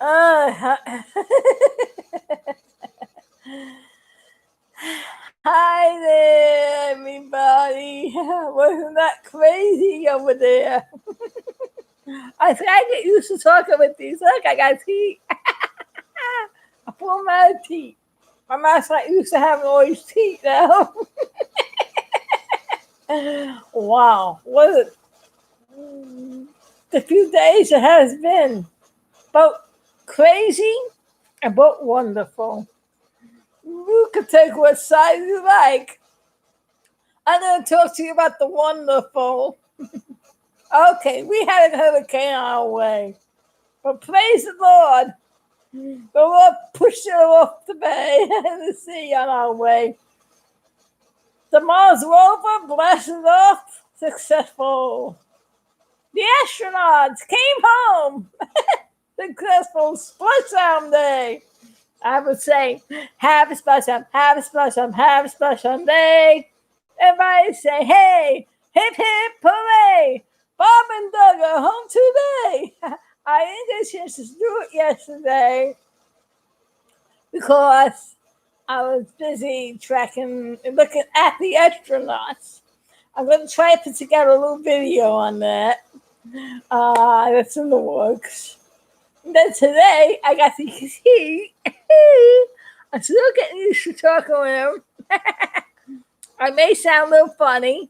Hi hi there, everybody. Wasn't that crazy over there? I think I get used to talking with these. Look, I got teeth. A full amount of teeth. My mouth's not used to having all these teeth now. Wow, what the few days it has been. Both crazy and both wonderful. You can take what side you like. I'm going to talk to you about the wonderful. Okay, we had a hurricane on our way, but praise the Lord, the Lord pushed it off the bay and the sea on our way. The Mars rover blasted off successful. The astronauts came home. Successful splashdown day. I would say, happy splashdown, happy splashdown, happy splashdown day. Everybody say, hey, hip hip hooray! Bob and Doug are home today. I didn't get a chance to do it yesterday because I was busy tracking and looking at the astronauts. I'm going to try to put together a little video on that. That's in the works. And then today, I got to see. I'm still getting used to talking with him. I may sound a little funny.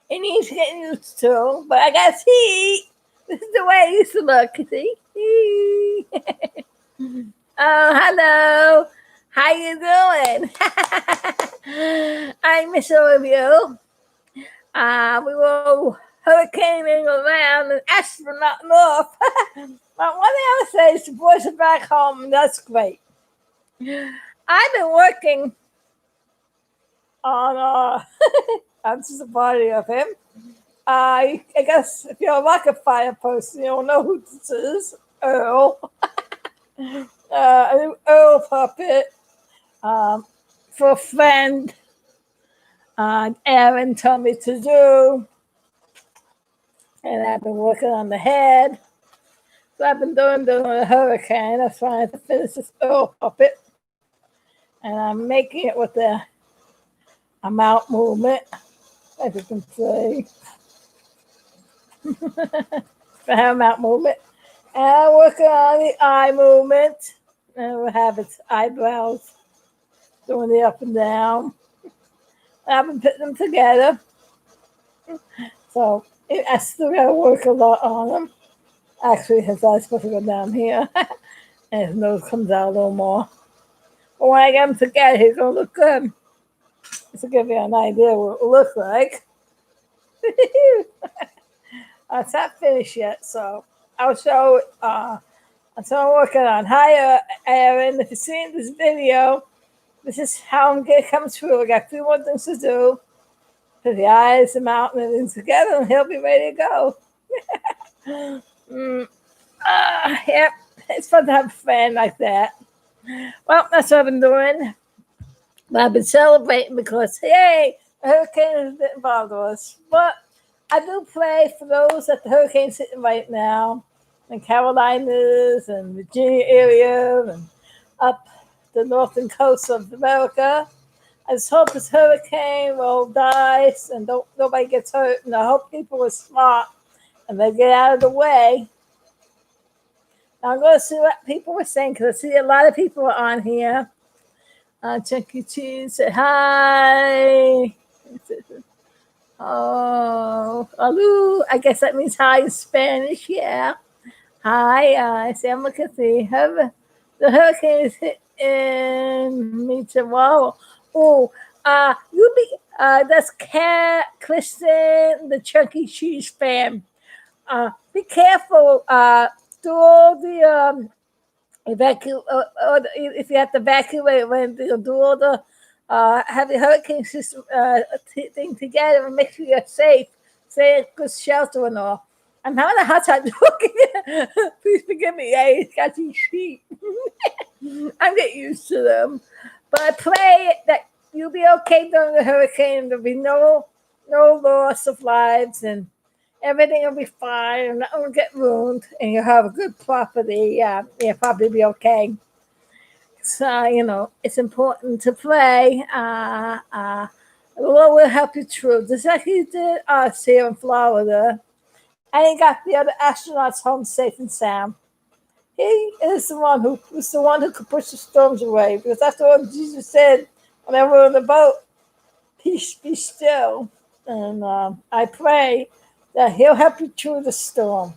It needs getting used to, but I got to see. This is the way I used to look. See? Oh, hello. How you doing? I miss all of you. We were hurricaning around and astronauting off. But one thing I would say is the boys are back home, and that's great. I've been working on this is a body of him. I guess if you're a rocket fire person, you'll know who this is. Earl. A new Earl puppet for a friend Aaron told me to do. And I've been working on the head. So I've been doing a hurricane. I'm trying to finish this Earl puppet. And I'm making it with the mouth movement, as you can see. The mouth movement. And I'm working on the eye movement. And we'll have its eyebrows doing the up and down. And I've been putting them together. So I still got to work a lot on them. Actually, his eye's supposed to go down here. And his nose comes out a little more. But when I get them together, he's going to look good. This will give you an idea what it will look like. It's not finished yet, so I'll show it. I'm still working on. Hi, Aaron. If you're seeing this video, this is how I'm going to come through. I got a few more things to do. Put the eyes, the mouth, and everything together, and he'll be ready to go. Yep, it's fun to have a friend like that. Well, that's what I've been doing. But I've been celebrating because, yay, the hurricane didn't bother us. But I do pray for those that the hurricane's hitting right now in Carolinas and Virginia area and up the northern coast of America. I just hope this hurricane will die and nobody gets hurt. And I hope people are smart and they get out of the way. Now I'm going to see what people were saying because I see a lot of people are on here. Chuck E. Cheese said hi. Oh, alu. I guess that means hi in Spanish. Yeah. Hi. I say I'm looking at the hurricane is hitting me tomorrow. Oh, that's Kristen, the Chuck E. Cheese fan. Be careful. Do all the if you have to evacuate when you do all the have the hurricane system thing together and make sure you're safe, stay at good shelter and all. I'm having a hard time talking. Please forgive me. I got these feet. I'm getting used to them, but I pray that you'll be okay during the hurricane. There'll be no loss of lives, and everything will be fine, and nothing will get ruined, and you'll have a good property. You'll probably be okay. So, it's important to pray. The Lord will help you through. Just like He did us here in Florida. And He got the other astronauts home safe and sound. He is the one who could push the storms away. Because that's what Jesus said when they were in the boat. Peace, be still. And I pray that He'll help you through the storm.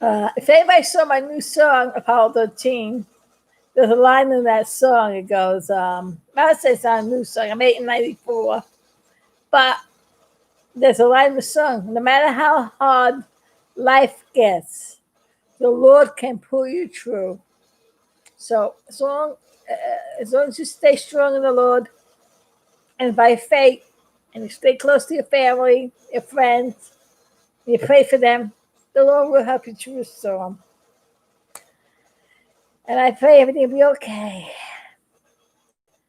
If anybody saw my new song, Apollo 13, there's a line in that song. It goes, I would say it's not a new song. I made it in 94. But there's a line in the song. No matter how hard life gets, the Lord can pull you through. So as long as you stay strong in the Lord and by faith, and you stay close to your family, your friends, and you pray for them, the Lord will help you through the storm. And I pray everything will be okay.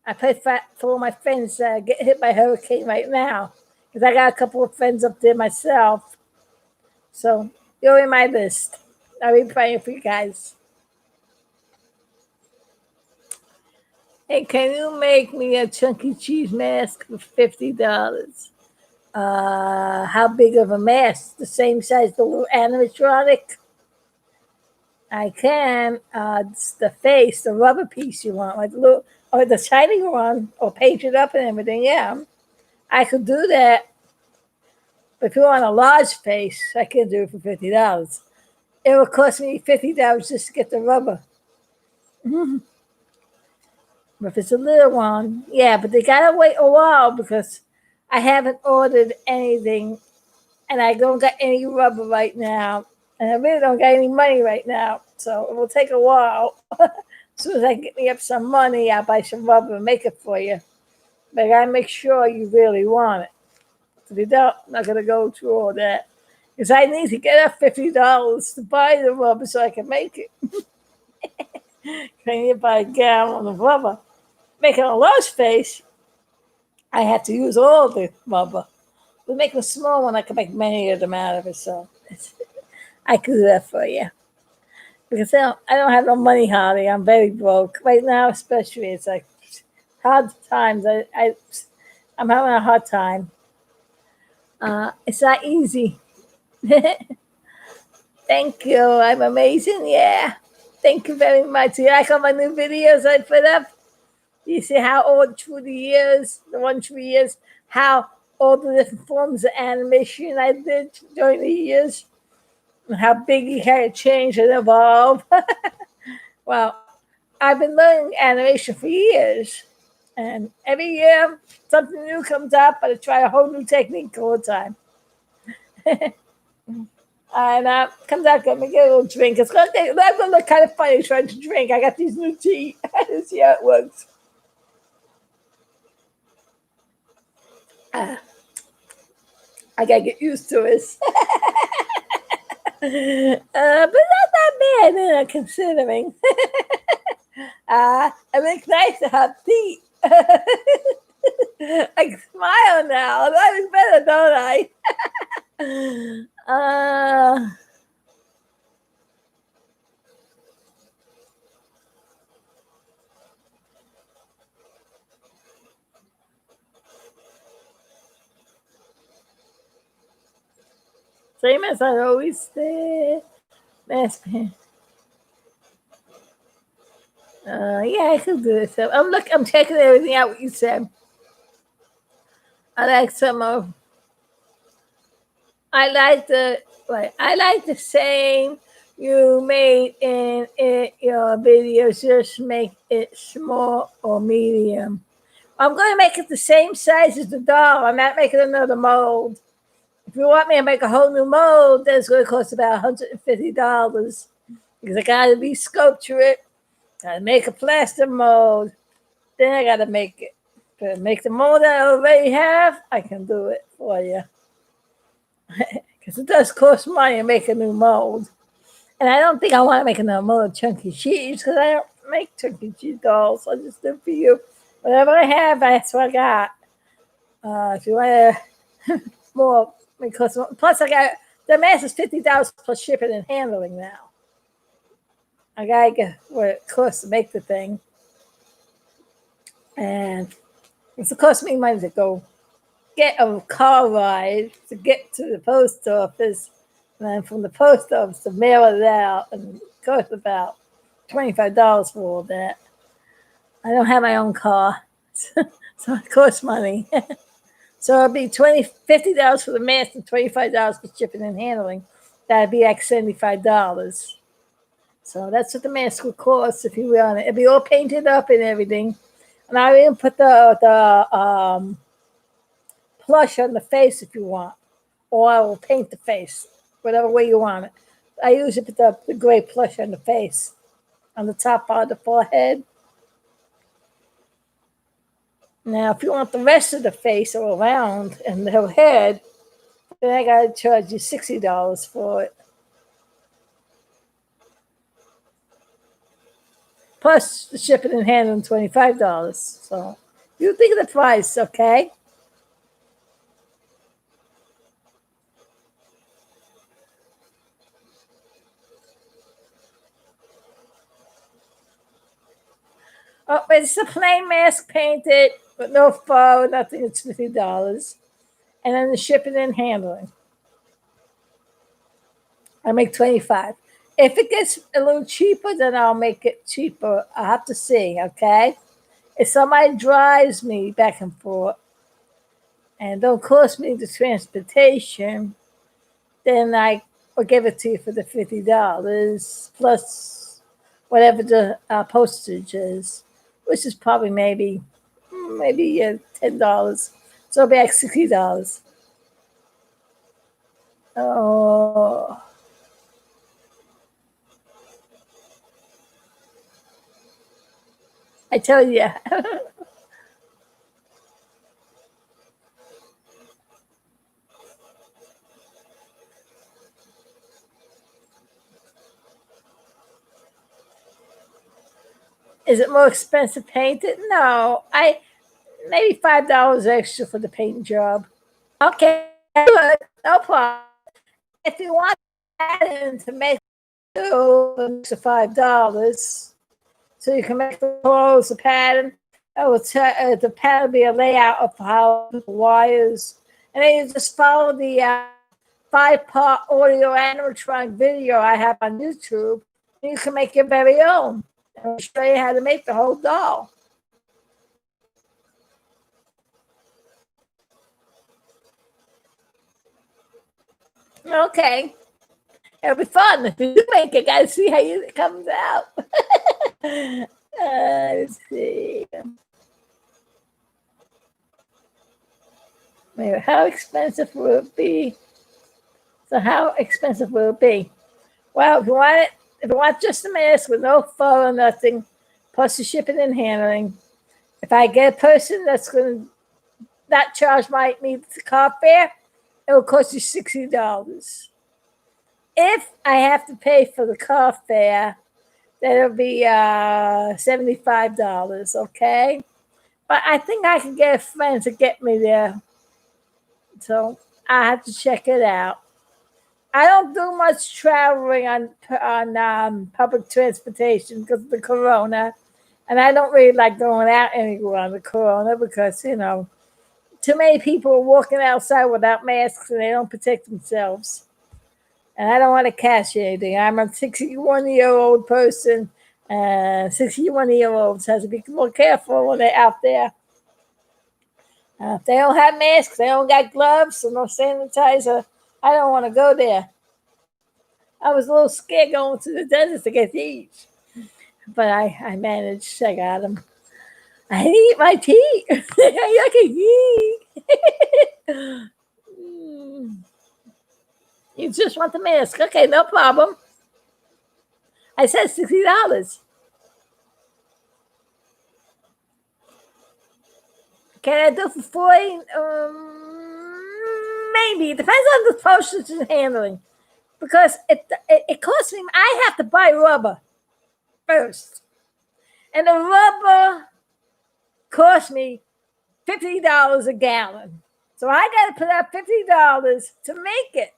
I pray for all my friends that get hit by hurricane right now, because I got a couple of friends up there myself. So you're in my list. I'll be praying for you guys. Hey, can you make me a chunky cheese mask for $50? How big of a mask? The same size the little animatronic? I can. It's the face, the rubber piece you want, like the little, or the shiny one, or paint it up and everything. Yeah, I could do that. But if you want a large face, I can do it for $50. It will cost me $50 just to get the rubber. But if it's a little one, yeah, but they gotta wait a while because I haven't ordered anything and I don't got any rubber right now. And I really don't got any money right now. So it will take a while. As soon as I get me up some money, I'll buy some rubber and make it for you. But I gotta make sure you really want it. If you don't, I'm not gonna go through all that. Because I need to get up $50 to buy the rubber so I can make it. I need to buy a gallon of rubber. Making a large face, I have to use all the rubber. But making a small one, I can make many of them out of it. So I can do that for you. Because I don't have no money, Holly. I'm very broke. Right now, especially, it's like hard times. I'm having a hard time. It's not easy. Thank you. I'm amazing. Yeah. Thank you very much. You like all my new videos I put up? You see how all through the years, the 1 2 years, how all the different forms of animation I did during the years, and how big you had to change and evolve. Well, I've been learning animation for years, and every year something new comes up, but I try a whole new technique all the time. And comes out, get me get a little drink. It's gonna look kind of funny trying to drink. I got these new teeth. See how it works. I gotta get used to it. But not that bad, considering. It's nice to have teeth. I smile now. That is better, don't I? Same as I always say. Yeah, I can do this. I'm checking everything out. What you said. I like some of. I like the I like the same you made in your videos. Just make it small or medium. I'm going to make it the same size as the doll. I'm not making another mold. If you want me to make a whole new mold, that's going to cost about $150 because I got to re-sculpture it. Got to make a plaster mold. Then I got to make it. To make the mold that I already have, I can do it for you. Because it does cost money to make a new mold. And I don't think I want to make another mold of Chunky Cheese because I don't make Chunky Cheese dolls. I just do for you. Whatever I have, that's what I got. If you want more because plus I got the mask is $50 plus shipping and handling now. I gotta get what it costs to make the thing, and it's cost me money to go get a car ride to get to the post office, and then from the post office to mail it out, and it costs about $25 for all that. I don't have my own car, so it costs money. So it'll be $50 for the mask and $25 for shipping and handling. That'd be like $75. So that's what the mask would cost if you were on it. It'd be all painted up and everything. And I even put the plush on the face if you want. Or I will paint the face, whatever way you want it. I usually put the gray plush on the face, on the top part of the forehead. Now, if you want the rest of the face all around and the head, then I got to charge you $60 for it. Plus the shipping and handling, $25. So you think of the price, okay? Oh, it's a plain mask painted with no fur, nothing. It's $50. And then the shipping and handling, I make $25. If it gets a little cheaper, then I'll make it cheaper. I'll have to see, okay? If somebody drives me back and forth and don't cost me the transportation, then I will give it to you for the $50 plus whatever the postage is, which is probably maybe $10. So it'll be like $60. Oh. I tell you. Is it more expensive painted? No. I maybe $5 extra for the paint job. Okay, good. No problem. If you want that in to make it to $5, so you can make the clothes, the pattern. The pattern will be a layout of how the wires, and then you just follow the 5-part audio animatronic video I have on YouTube. And you can make your very own. And I'll show you how to make the whole doll. Okay. It'll be fun. If you do make it, gotta see how it comes out. Let's see. Maybe how expensive will it be? So how expensive will it be? Well, if you want just a mask with no fur or nothing, plus the shipping and handling, if I get a person that's going to not charge me the car fare, it will cost you $60. If I have to pay for the car fare, then it'll be $75, okay? But I think I can get a friend to get me there. So I have to check it out. I don't do much traveling on public transportation because of the corona. And I don't really like going out anywhere on the corona because, too many people are walking outside without masks and they don't protect themselves. And I don't want to catch anything. I'm a 61-year-old person. 61-year-olds have to be more careful when they're out there. If they don't have masks, they don't got gloves, so no sanitizer, I don't want to go there. I was a little scared going to the dentist to get these. But I managed. I got them. I didn't eat my teeth. I can eat. You just want the mask. Okay, no problem. I said $60. Can I do for 40? Maybe. It depends on the postage and handling. Because it costs me, I have to buy rubber first. And the rubber cost me $50 a gallon. So I got to put out $50 to make it.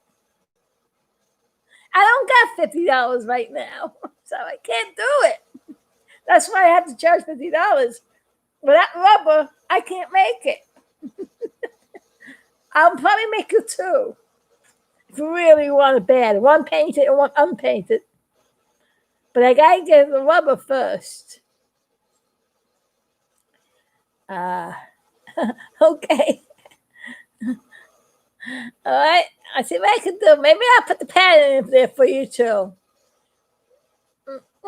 I don't got $50 right now, so I can't do it. That's why I have to charge $50. Without rubber, I can't make it. I'll probably make it two if you really want it bad. One painted and one unpainted. But I gotta get the rubber first. Okay. All right. I see what I can do. Maybe I'll put the pattern in there for you too.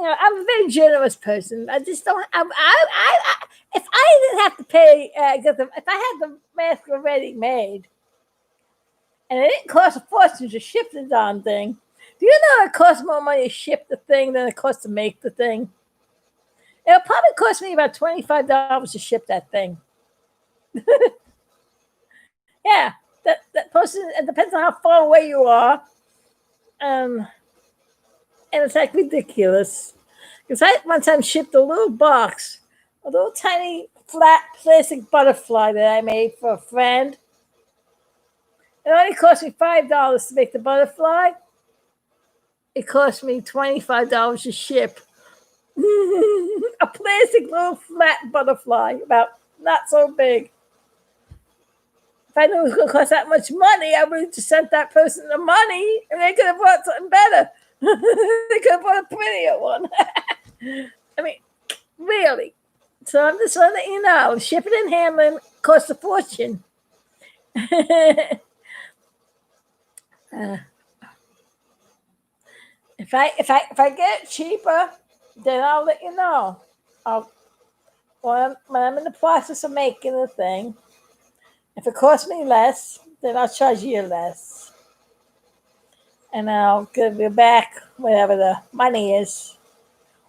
I'm a very generous person. I just don't. If I didn't have to pay, if I had the mask already made, and it didn't cost a fortune to ship the darn thing, do you know it costs more money to ship the thing than it costs to make the thing? It'll probably cost me about $25 to ship that thing. Yeah, that person. It depends on how far away you are. And it's like ridiculous. Because I one time shipped a little box, a little tiny flat plastic butterfly that I made for a friend. It only cost me $5 to make the butterfly. It cost me $25 to ship a plastic little flat butterfly, about not so big. If I knew it was going to cost that much money, I would have just sent that person the money, and they could have bought something better. They could have bought a prettier one. I mean, really. So I'm just letting you know, shipping and handling costs a fortune. If I get it cheaper, then I'll let you know. When I'm in the process of making the thing, if it costs me less, then I'll charge you less. And I'll give you back whatever the money is.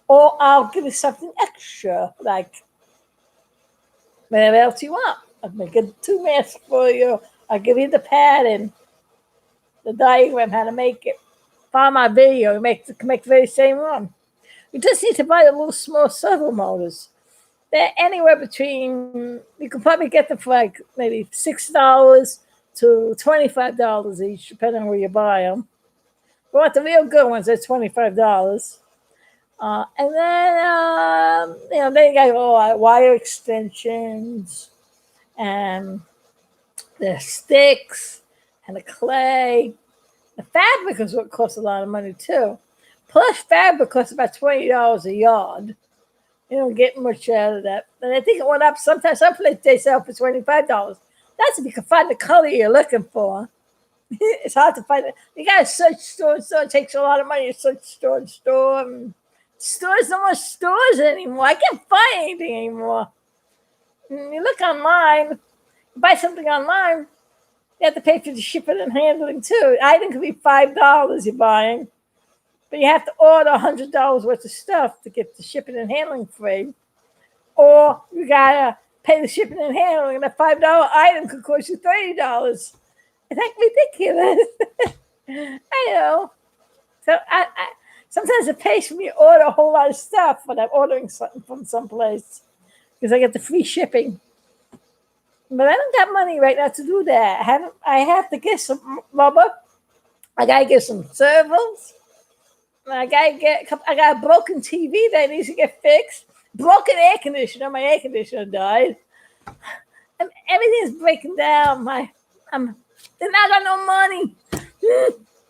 Or I'll give you something extra, like whatever else you want. I'll make a 2 masks for you. I'll give you the pattern, the diagram, how to make it. Follow my video, you can make the very same one. You just need to buy the little small servo motors. They're anywhere between, you can probably get them for like maybe $6 to $25 each, depending on where you buy them. But the real good ones are $25. And then, then you got all wire extensions and the sticks and the clay. The fabric is what costs a lot of money too. Plus, fabric costs about $20 a yard. You don't get much out of that. And I think it went up sometimes. Some places they sell for $25. That's if you can find the color you're looking for. It's hard to find it. You got to search store and store. It takes a lot of money to search store and store. And stores don't want stores anymore. I can't find anything anymore. And you look online, you buy something online, you have to pay for the shipping and handling too. Item could be $5 you're buying, but you have to order $100 worth of stuff to get the shipping and handling free. Or you gotta pay the shipping and handling, and a $5 item could cost you $30. It's like ridiculous. I know. So I sometimes it pays for me to order a whole lot of stuff when I'm ordering something from someplace because I get the free shipping. But I don't got money right now to do that. I have to get some rubber. I gotta get some servos. I got a broken TV that needs to get fixed. Broken air conditioner. My air conditioner died. And everything's breaking down. Then I got no money.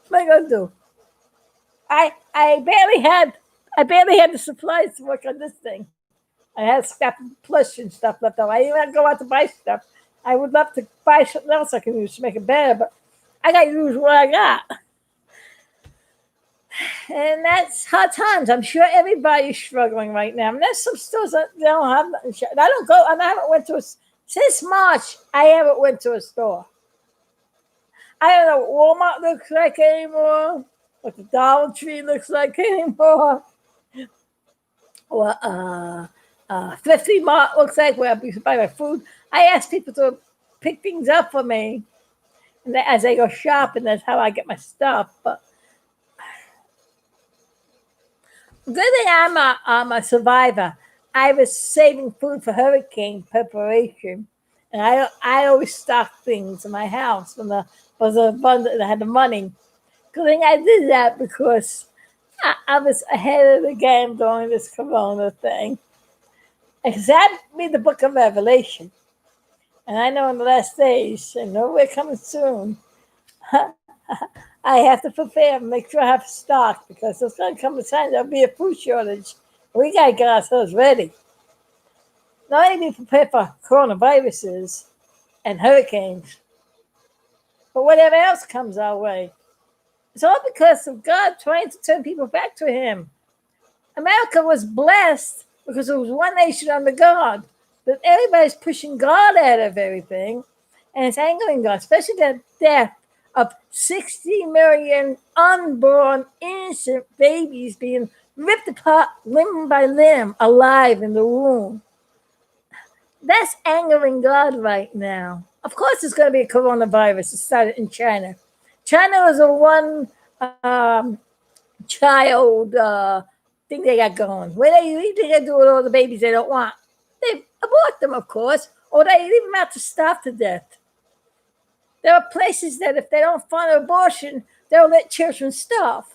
What am I gonna do? I barely had the supplies to work on this thing. I had scrap plush and stuff left over. I didn't even go out to buy stuff. I would love to buy something else I can use to make it better, but I got to use what I got. And that's hard times. I'm sure everybody's struggling right now. And there's some stores that don't have nothing. I haven't went to since March, I haven't went to a store. I don't know what Walmart looks like anymore, what the Dollar Tree looks like anymore, or Thrifty Mart looks like where I buy my food. I ask people to pick things up for me and as I go shopping. That's how I get my stuff. But good thing I'm a survivor. I was saving food for hurricane preparation, And I always stocked things in my house when the was abundant. I had the money. Good thing I did that because I was ahead of the game during this Corona thing. Because that read the Book of Revelation, and I know in the last days, and know we're coming soon. I have to prepare and make sure I have stock because there's going to come a time there'll be a food shortage. We got to get ourselves ready. Not only be prepared for coronaviruses and hurricanes, but whatever else comes our way. It's all because of God trying to turn people back to Him. America was blessed because it was one nation under God, but everybody's pushing God out of everything, and it's angering God, especially the death of 60 million unborn innocent babies being ripped apart limb by limb, alive in the womb. That's angering God right now. Of course, there's going to be a coronavirus. It started in China. China was a one child thing they got going. What do you think they do with all the babies they don't want? They abort them, of course, or they leave them out to starve to death. There are places that if they don't fund abortion, they'll let children starve.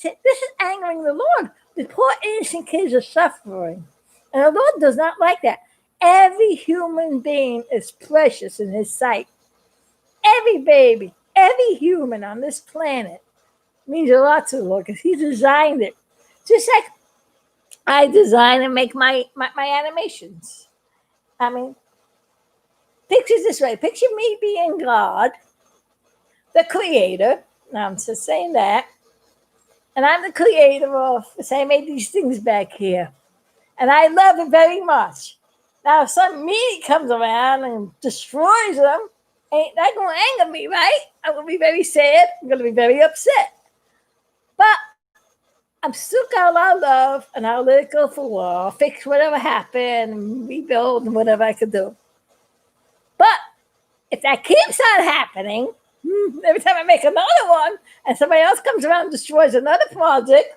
This is angering the Lord. The poor innocent kids are suffering. And the Lord does not like that. Every human being is precious in His sight. Every baby, every human on this planet means a lot to the Lord because He designed it. Just like I design and make my animations. I mean, picture this way. Picture me being God, the creator. Now I'm just saying that. And I'm the creator of, say, I made these things back here. And I love it very much. Now, if some meat comes around and destroys them, ain't that going to anger me, right? I'm going to be very sad. I'm going to be very upset. But I'm still got a lot of love, and I'll let it go for a while, fix whatever happened, and rebuild and whatever I could do. But if that keeps on happening, every time I make another one, and somebody else comes around and destroys another project,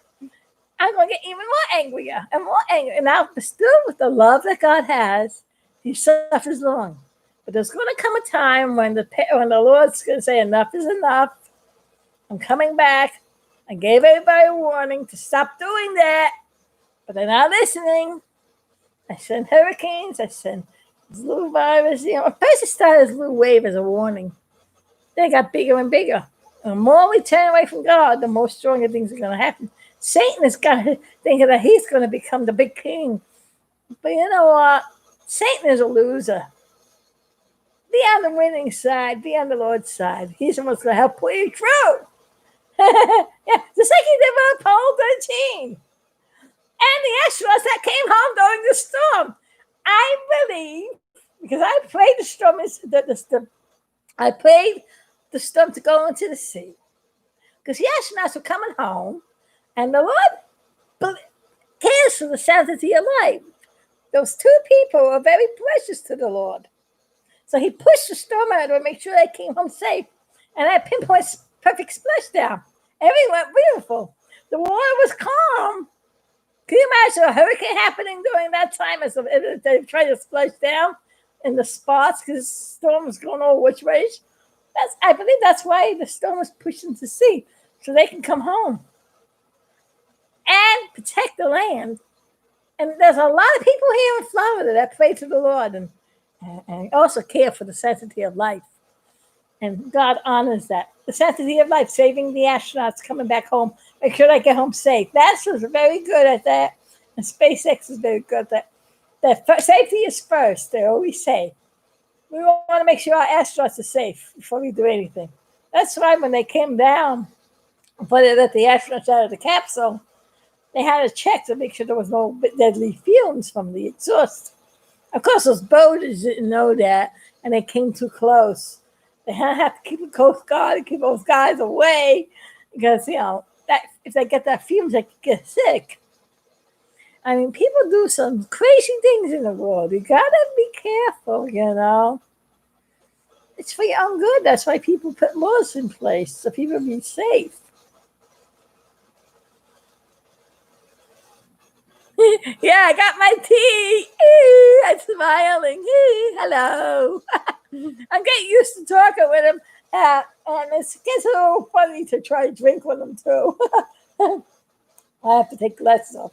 I'm going to get even more angrier and more angry. And now, still with the love that God has, He suffers long. But there's going to come a time when the Lord's going to say, enough is enough. I'm coming back. I gave everybody a warning to stop doing that. But they're not listening. I send hurricanes. I send this little virus. At first it started as a little wave as a warning. Then it got bigger and bigger. And the more we turn away from God, the more stronger things are going to happen. Satan has got to think that he's going to become the big king. But you know what? Satan is a loser. Be on the winning side. Be on the Lord's side. He's the one that's going to help pull you through. Yeah, just like He did with Apollo 13. And the astronauts that came home during the storm. I believe, because I prayed the storm, I prayed the storm to go into the sea. Because the astronauts were coming home, and the Lord cares for the sanctity of life. Those two people are very precious to the Lord. So He pushed the storm out to make sure they came home safe. And that pinpoint perfect splashdown. Everything went beautiful. The water was calm. Can you imagine a hurricane happening during that time as they try to splash down in the spots because the storm was going all which ways? I believe that's why the storm was pushed into sea, so they can come home and protect the land. And there's a lot of people here in Florida that pray to the Lord and also care for the sanctity of life. And God honors that. The sanctity of life, saving the astronauts coming back home, make sure they get home safe. NASA's very good at that. And SpaceX is very good at that. Safety is first, they always say. We want to make sure our astronauts are safe before we do anything. That's why when they came down, before they let the astronauts out of the capsule, they had to check to make sure there was no deadly fumes from the exhaust. Of course, those boaters didn't know that, and they came too close. They have to keep a Coast Guard and keep those guys away because, that if they get that fumes, they could get sick. I mean, people do some crazy things in the world. You gotta be careful, It's for your own good. That's why people put laws in place so people be safe. Yeah, I got my tea. and smiling. Hello. I'm getting used to talking with him, and it gets a little funny to try to drink with him too. I have to take glasses off.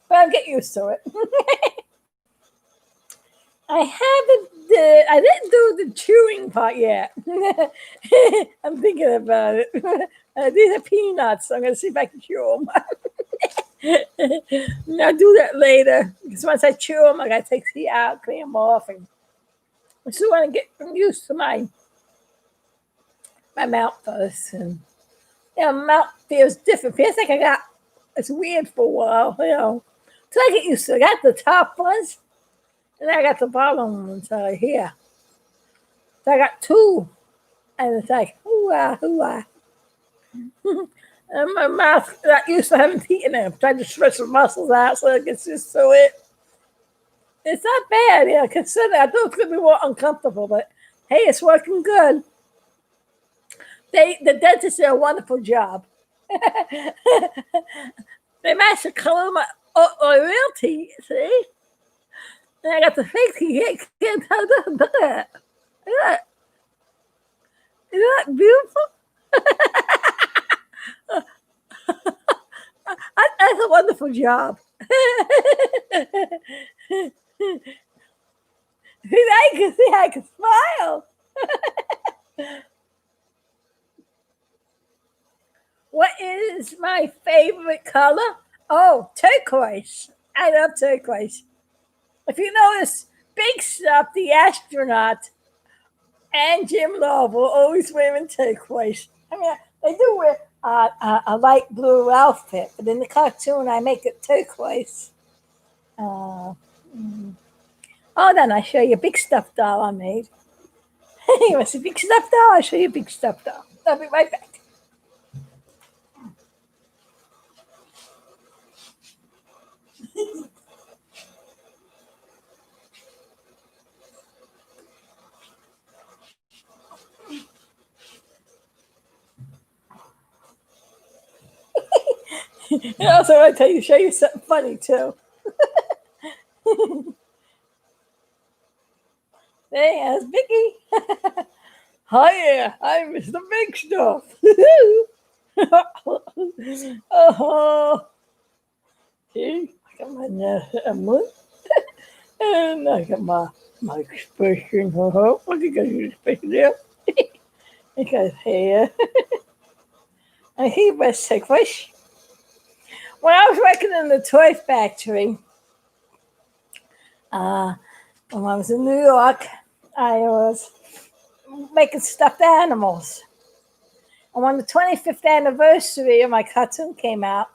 But I'll get used to it. I didn't do the chewing part yet. I'm thinking about it. These are peanuts. So I'm going to see if I can chew them. I'll do that later. Because once I chew them, I got to take the out, clean them off. And I still want to get used to my mouth first. And my mouth feels different. Feels like it's weird for a while, So I get used to it. I got the top ones. And I got the bottom ones here. So I got two. And it's like, hoo-ah, hoo-ah. And my mouth not used to having teeth in it. I'm trying to stretch the muscles out so it gets used to it. It's not bad, consider. I thought it could be more uncomfortable, but hey, it's working good. The dentists did a wonderful job. They managed to color my real teeth, see? And I got the fake teeth. Can't tell them. Look at that. Isn't that beautiful? That's a wonderful job. I can smile. What is my favorite color? Oh, turquoise. I love turquoise. If you notice, Big Stuff, the astronaut, and Jim Love were always wearing turquoise. I mean, they do wear a light blue outfit, but in the cartoon, I make it turquoise. Oh, then I show you a Big Stuff doll I made. You want to see Big Stuff doll? I'll show you a Big Stuff doll. I'll be right back. And also, I tell you, show you something funny too. There's Vicky. Hi, I'm Mr. Big Stuff. Oh, see, I got my nose and I got my expression. What you got your expression there? I got hair. And he was turquoise. When I was working in the toy factory, when I was in New York, I was making stuffed animals. And when the 25th anniversary of my cartoon came out,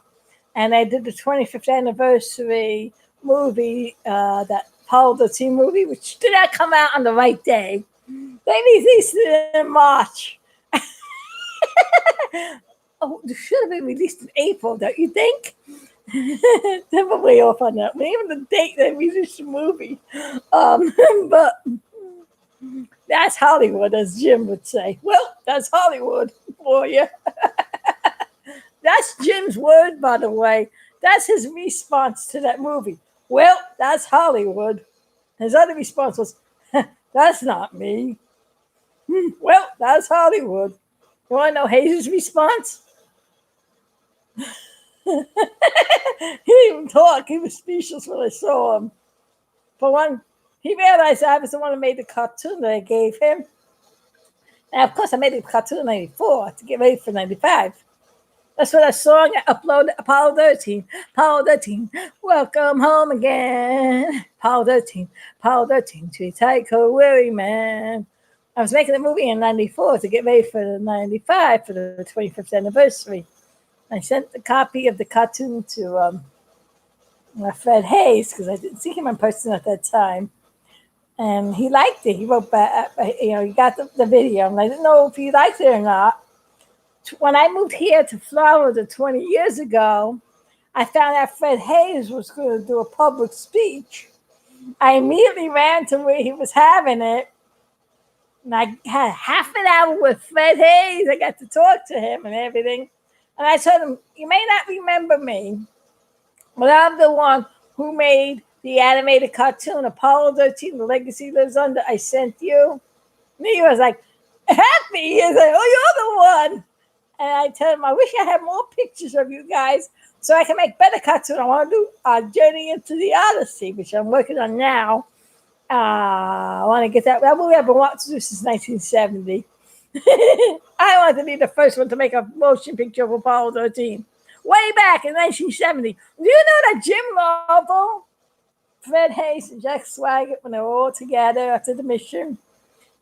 and I did the 25th anniversary movie, that Apollo 13 movie, which did not come out on the right day. They released it in March. Oh, it should have been released in April, don't you think? They're way off on that. Even the date they released the movie. But that's Hollywood, as Jim would say. Well, that's Hollywood for you. That's Jim's word, by the way. That's his response to that movie. Well, that's Hollywood. His other response was, that's not me. Well, that's Hollywood. You want to know Hayes' response? He didn't even talk. He was speechless when I saw him. For one, he realized I was the one who made the cartoon that I gave him. And of course, I made the cartoon in 94 to get ready for 95. That's what I song I uploaded. Apollo 13. Apollo 13. Welcome home again. Apollo 13. Apollo 13. Treat tight, cold, weary man. I was making the movie in 94 to get ready for the 95 for the 25th anniversary. I sent a copy of the cartoon to Fred Hayes because I didn't see him in person at that time. And he liked it. He wrote back, he got the video. And I didn't know if he liked it or not. When I moved here to Florida 20 years ago, I found out Fred Hayes was going to do a public speech. I immediately ran to where he was having it. And I had half an hour with Fred Hayes. I got to talk to him and everything. And I told him, you may not remember me, But I'm the one who made the animated cartoon Apollo 13, The Legacy Lives Under. I sent you. And he was like, happy. He's like, oh, you're the one. And I tell him, I wish I had more pictures of you guys so I can make better cartoons. I want to do a Journey into the Odyssey, which I'm working on now. I want to get that movie I've been wanting to do since 1970. I wanted to be the first one to make a motion picture of Apollo 13. Way back in 1970. Do you know that Jim Lovell, Fred Hayes, and Jack Swigert, when they were all together after the mission,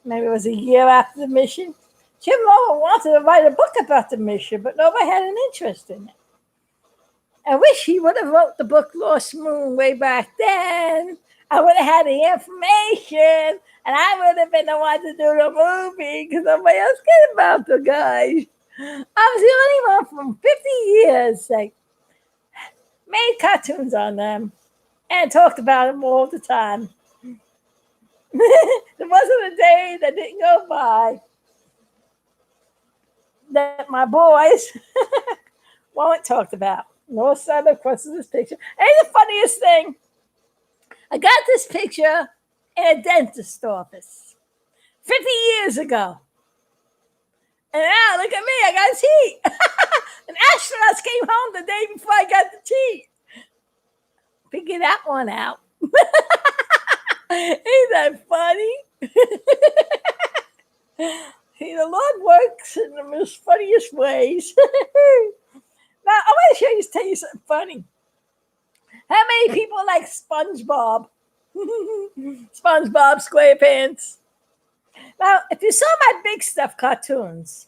maybe it was a year after the mission, Jim Lovell wanted to write a book about the mission, but nobody had an interest in it. I wish he would have wrote the book Lost Moon way back then. I would have had the information, and I would have been the one to do the movie because nobody else cared about the guys. I was the only one from 50 years that made cartoons on them and talked about them all the time. There wasn't a day that didn't go by that my boys weren't talked about. No son, of course, in this picture. And the funniest thing, I got this picture in a dentist's office 50 years ago. And now, look at me, I got teeth. An astronaut came home the day before I got the teeth. Figure that one out. Ain't that funny? See, the Lord works in the most funniest ways. Now, I want to tell you something funny. How many people like SpongeBob? SpongeBob SquarePants. Now, if you saw my Big Stuff cartoons,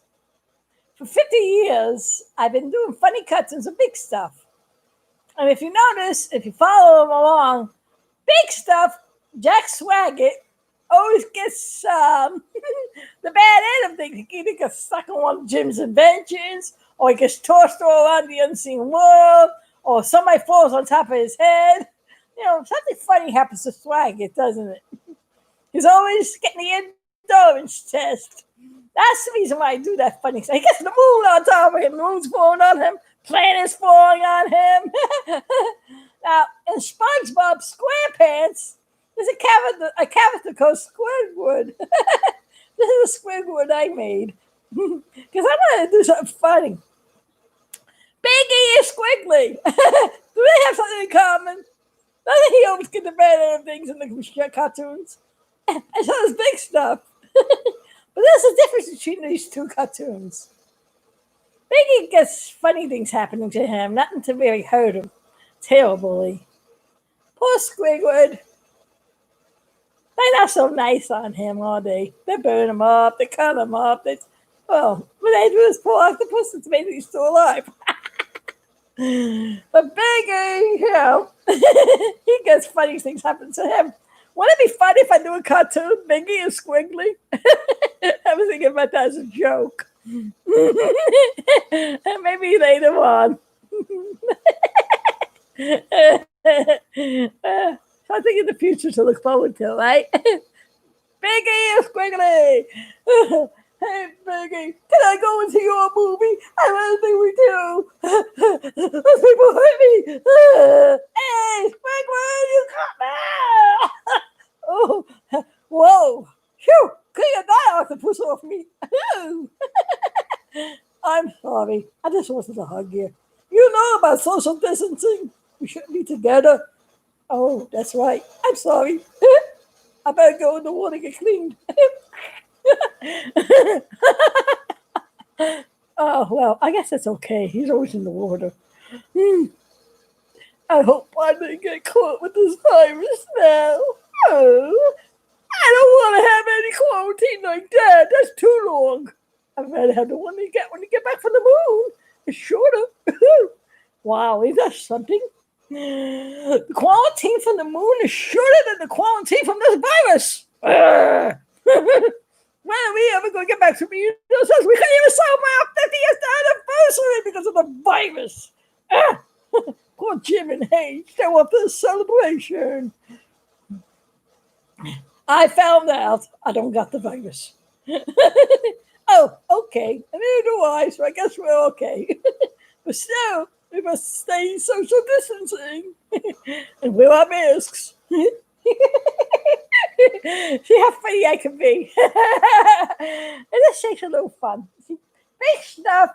for 50 years, I've been doing funny cartoons of Big Stuff. And if you notice, if you follow them along, Big Stuff, Jack Swigert, always gets the bad end of things. He either gets stuck on one of Jim's inventions, or he gets tossed all around the unseen world, or somebody falls on top of his head. You know, something funny happens to Swigert, doesn't it? He's always getting the endurance test. That's the reason why I do that funny stuff. He gets the moon on top of him, the moon's falling on him, planets falling on him. Now, in SpongeBob SquarePants, there's a character called Squidward. This is a Squidward I made. Because I wanted to do something funny. Biggie is Squiggly. Do they have something in common? Doesn't he always get the bad end of things in the cartoons? And so does Big Stuff. But there's a difference between these two cartoons. Biggie gets funny things happening to him, nothing to really hurt him terribly. Poor Squidward. They're not so nice on him, are they? They burn him up, they cut him up. When they do this poor octopus, it's maybe he's still alive. But Biggie, you know, he gets funny things happen to him. Wouldn't it be funny if I do a cartoon, Biggie and Squiggly? I was thinking about that as a joke. And maybe later on. So I think in the future to look forward to, right? Biggie and Squiggly. Hey, Biggie, can I go into your movie? I really think we do. Those people hurt me. Hey, Squidward, you caught me. Oh, whoa. Phew, couldn't get that octopus off me. I'm sorry. I just wanted to hug you. You know about social distancing. We shouldn't be together. Oh, that's right. I'm sorry. I better go in the water and get cleaned. Oh, well, I guess that's okay. He's always in the water. I hope I didn't get caught with this virus now. Oh, I don't want to have any quarantine like that. That's too long. I'd rather have the one you get when you get back from the moon. It's shorter. Wow, is that something? The quarantine from the moon is shorter than the quarantine from this virus. When are we ever going to get back to being ourselves? We couldn't even celebrate our 50th anniversary because of the virus. Poor Jim and Hayes, they want this celebration. I found out I don't got the virus. Oh, okay. And neither do I, so I guess we're okay. But still, We must stay social distancing and wear our masks. See how funny I can be. And this takes a little fun. See, big stuff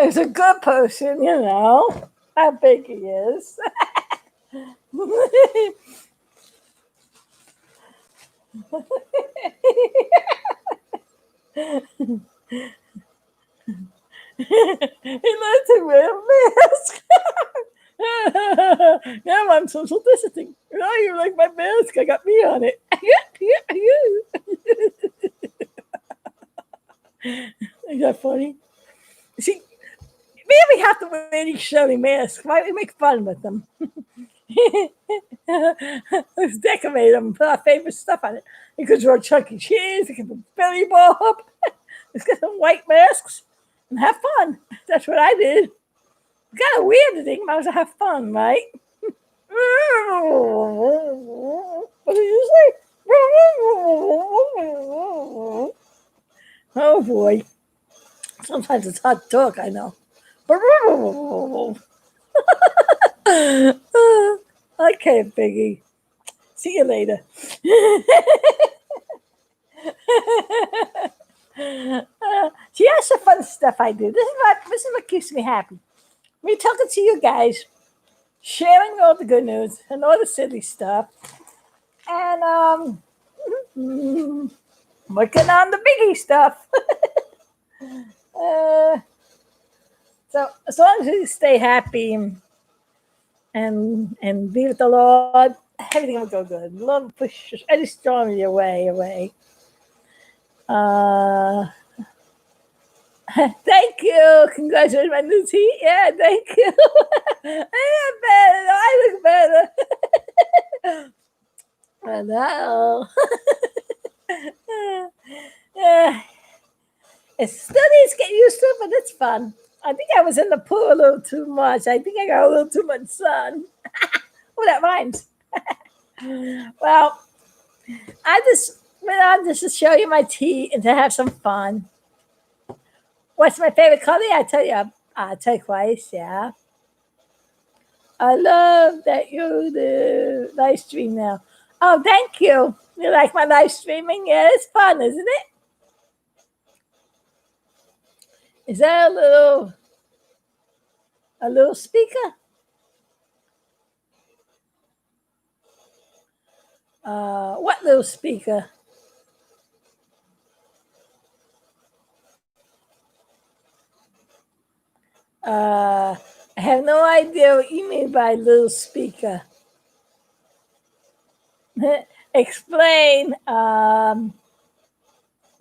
is a good person, you know, how big he is. He learned to wear a mask. Now I'm social distancing. Oh, you like my mask? I got me on it. Is that funny? See, maybe we have to wear these shiny masks. Why we make fun with them? Let's decorate them, put our favorite stuff on it. You could draw Chuck E. Cheese, you could put Billy Bob. Let's get some white masks and have fun. That's what I did. Kind of weird to think about to have fun, right? What did you say? Oh boy. Sometimes it's hard to talk, I know. Okay, Biggie. See you later. See, that's the fun stuff I do. This is what keeps me happy. Me talking to you guys, sharing all the good news and all the silly stuff, and working on the biggie stuff. So as long as you stay happy and be with the Lord, everything will go good. The Lord will push any storm your away. Thank you. Congratulations, my new teeth. Yeah, thank you. I am better. I look better. I know. Yeah. It still needs to get used to it, but it's fun. I think I was in the pool a little too much. I think I got a little too much sun. Oh, that rhymes. Well, I just went on just to show you my tea and to have some fun. What's my favorite color? I tell you, turquoise, yeah. I love that you do live stream now. Oh, thank you. You like my live streaming? Yeah, it's fun, isn't it? Is that a little speaker? What little speaker? I have no idea what you mean by little speaker. Explain.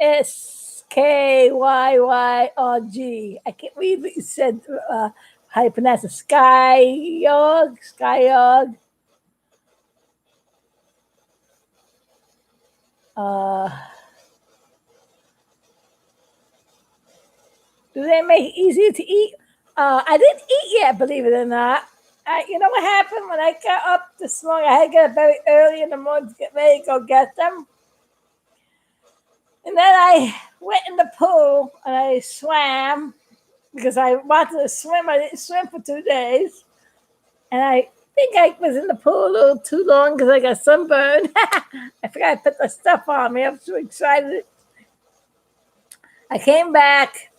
SKYYRG. I can't read what you said. How you pronounce it? Skyog. Do they make it easier to eat? I didn't eat yet, believe it or not. You know what happened when I got up this morning? I had to get up very early in the morning to get ready to go get them. And then I went in the pool and I swam because I wanted to swim. I didn't swim for 2 days. And I think I was in the pool a little too long because I got sunburned. I forgot to put the stuff on me. I'm so excited. I came back.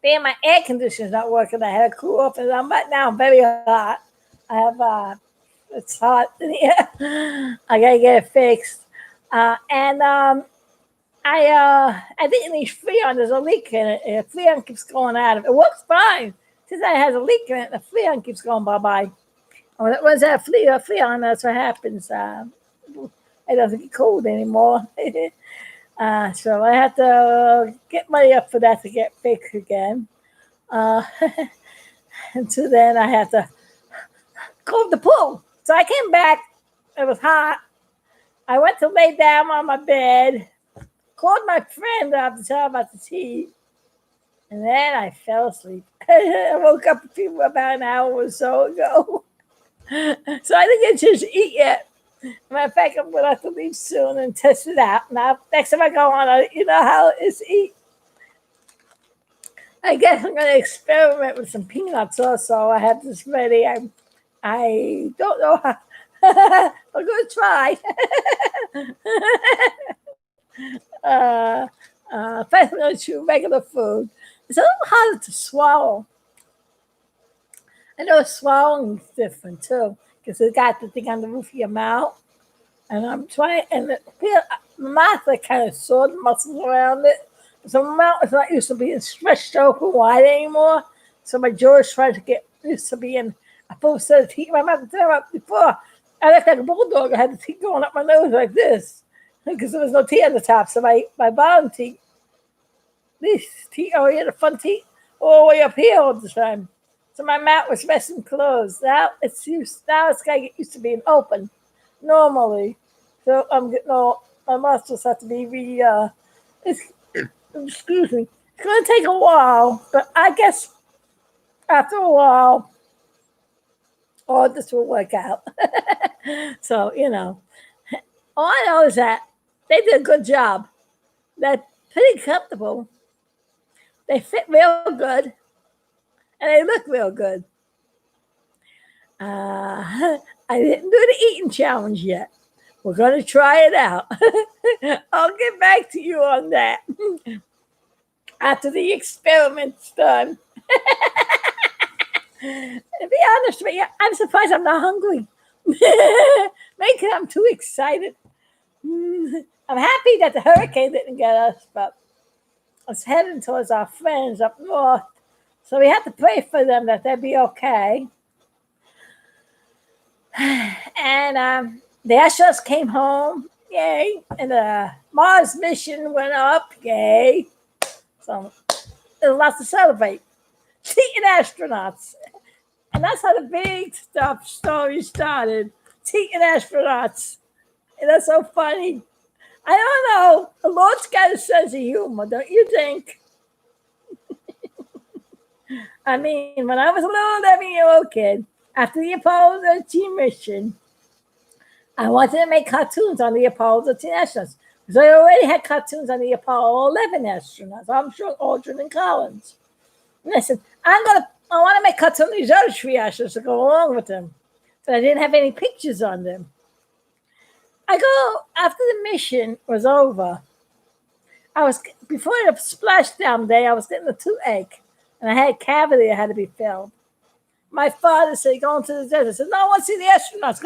Man, my air conditioner's not working. I had to cool off, and now I'm very hot. I have it's hot in here. I gotta get it fixed. I didn't need Freon. There's a leak in it. Freon keeps going out of it. It works fine. Since it has a leak in it, the Freon keeps going bye-bye. When it runs out of Freon, that's what happens. It doesn't get cold anymore. So I have to get money up for that to get fixed again. Until then, I have to go to the pool. So I came back. It was hot. I went to lay down on my bed, called my friend up to tell her about the tea, and then I fell asleep. I woke up about an hour or so ago. So I didn't get a chance to eat yet. Matter of fact, I'm going to have to leave soon and test it out. Now, next time I go on, you know how it is to eat. I guess I'm going to experiment with some peanuts also. I have this ready. I don't know how. I'm going to try. uh, if I'm going to chew regular food, it's a little harder to swallow. I know swallowing is different too, because it got the thing on the roof of your mouth. And I'm trying, and my mouth is kind of sore, the muscles around it. So my mouth is not used to being stretched open wide anymore. So my jaw is trying to get used to being a full set of teeth. My mouth before, I looked like a bulldog. I had the teeth going up my nose like this because there was no teeth on the top. So my bottom teeth, these teeth over here, the front teeth, all the way up here all the time. So my mouth was resting closed. Now it's got to get used to being open normally. So I'm getting all my muscles have to be excuse me. It's gonna take a while, but I guess after a while all this will work out. So, all I know is that they did a good job. They're pretty comfortable. They fit real good and they look real good. I didn't do the eating challenge yet. We're going to try it out. I'll get back to you on that after the experiment's done. To be honest with you, I'm surprised I'm not hungry. Maybe I'm too excited. I'm happy that the hurricane didn't get us, but it's heading towards our friends up north. So we have to pray for them that they'll be okay. And the astronauts came home, yay, and the Mars mission went up, yay. So there's lots to celebrate. Cheating astronauts. And that's how the big story started. Cheating astronauts. And that's so funny. I don't know. The Lord's got a sense of humor, don't you think? I mean, when I was a little 11-year-old kid, after the Apollo 13 mission, I wanted to make cartoons on the Apollo 13 astronauts. Because I already had cartoons on the Apollo 11 astronauts. I'm sure Aldrin and Collins. And I said, I want to make cartoons of these other three astronauts to go along with them. But I didn't have any pictures on them. After the mission was over, before the splashdown day, I was getting a toothache. And I had a cavity that had to be filled. My father said, going to the desert. I said, no, I want to see the astronauts.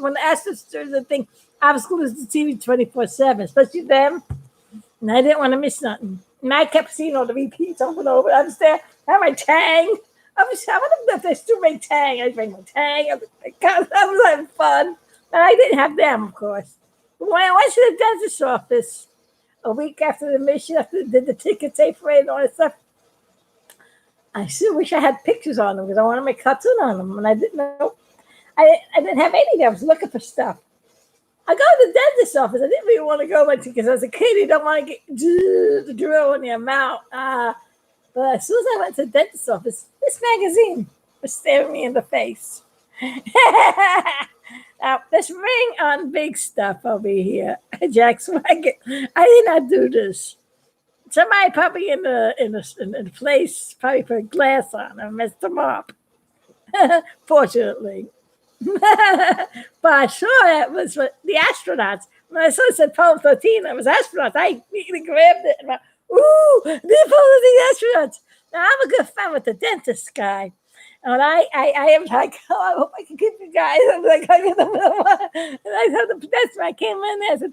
When the astronauts did the thing, I was glued to the TV 24/7, especially them. And I didn't want to miss nothing. And I kept seeing all the repeats over and over. I was there. I had my Tang. I wonder if they still make Tang. I drank my Tang. I was having fun. But I didn't have them, of course. But when I went to the dentist's office a week after the mission, after they did the ticket tape for it and all that stuff, I still wish I had pictures on them because I want to make a cartoon on them. And I didn't know. I didn't have any of them. I was looking for stuff. I go to the dentist's office. I didn't really want to go because as a kid, you don't want to get the drill in your mouth. But as soon as I went to the dentist's office, this magazine was staring me in the face. Now, let's ring on big stuff over here. Jack Swagger. I did not do this. Somebody probably in the place probably put glass on and messed them up. Fortunately. But I saw that was what the astronauts. When I saw it said Apollo 13, it was astronauts. I immediately grabbed it and went, ooh, the Apollo 13 astronauts. Now I'm a good friend with the dentist guy. And I am like, oh, I hope I can keep you guys. I'm like, hugging them. And I told the dentist, I came in there and said,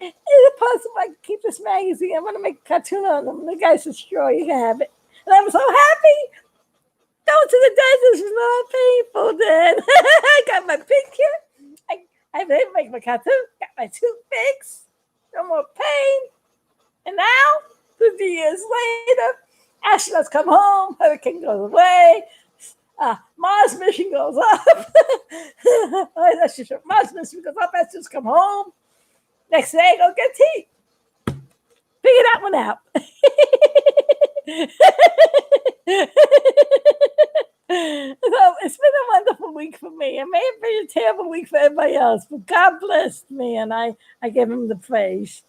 is it possible I can keep this magazine? I want to make a cartoon on them. And the guy said, sure, you can have it. And I was so happy. Going to the dentist was not painful then. I got my picture. I didn't make my cartoon. Got my tooth fixed. No more pain. And now, 50 years later, astronauts come home. Hurricane goes away. Mars mission goes up. Mars mission goes up. Astronauts come home. Next day, go get teeth. Figure that one out. So it's been a wonderful week for me. It may have been a terrible week for everybody else, but God blessed me, and I give him the praise.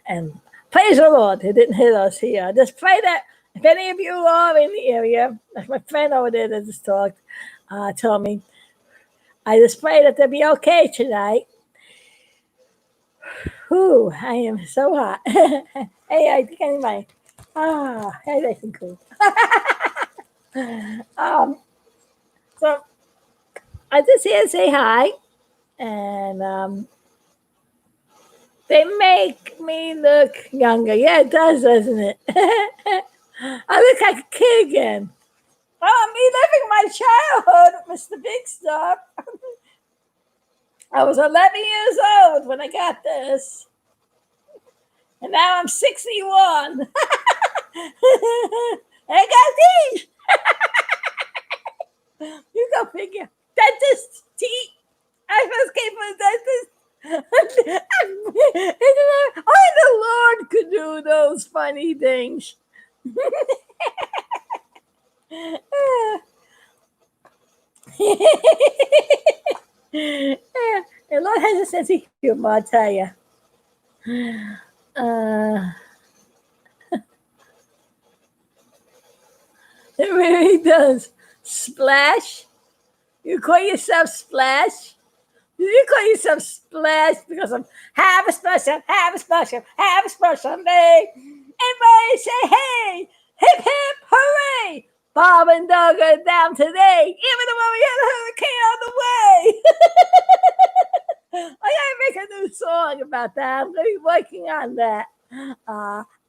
And praise the Lord, it didn't hit us here. I just pray that if any of you are in the area, like my friend over there that just talked, told me, I just pray that they'll be okay tonight. Whew, I am so hot. Hey, I think anyway. Hey, that's cool. So I just here to say hi, and they make me look younger. Yeah, it does, doesn't it? I look like a kid again. Oh, me living my childhood, Mr. Big Stuff. I was 11 years old when I got this. And now I'm 61. I got these. You go figure. Dentist teeth. I first came from a dentist. Only the Lord could do those funny things. The Lord has a sense of humor, I'll tell you. It really does. Splash? You call yourself Splash? You call yourself Splash because I'm have a splash up, have a splash up, have a splash someday. Everybody say hey, hip hip hooray! Bob and Doug are down today, even though we had a hurricane on the way. I gotta make a new song about that. I'm gonna be working on that.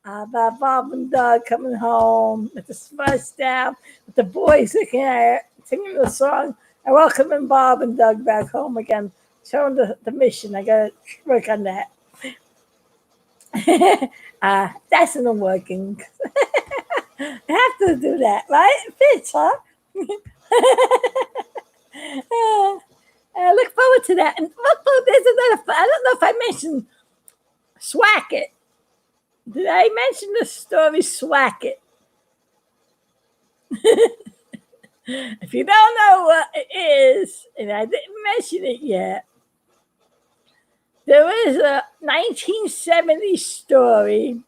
About Bob and Doug coming home with the splash down, with the boys looking at it, singing the song. I welcome Bob and Doug back home again. Show them the mission. I gotta work on that. That's not working. I have to do that, right? It fits, huh? I look forward to that. And look, there's another. I don't know if I mentioned Swacket. Did I mention the story Swacket? If you don't know what it is, and I didn't mention it yet, there is a 1970s story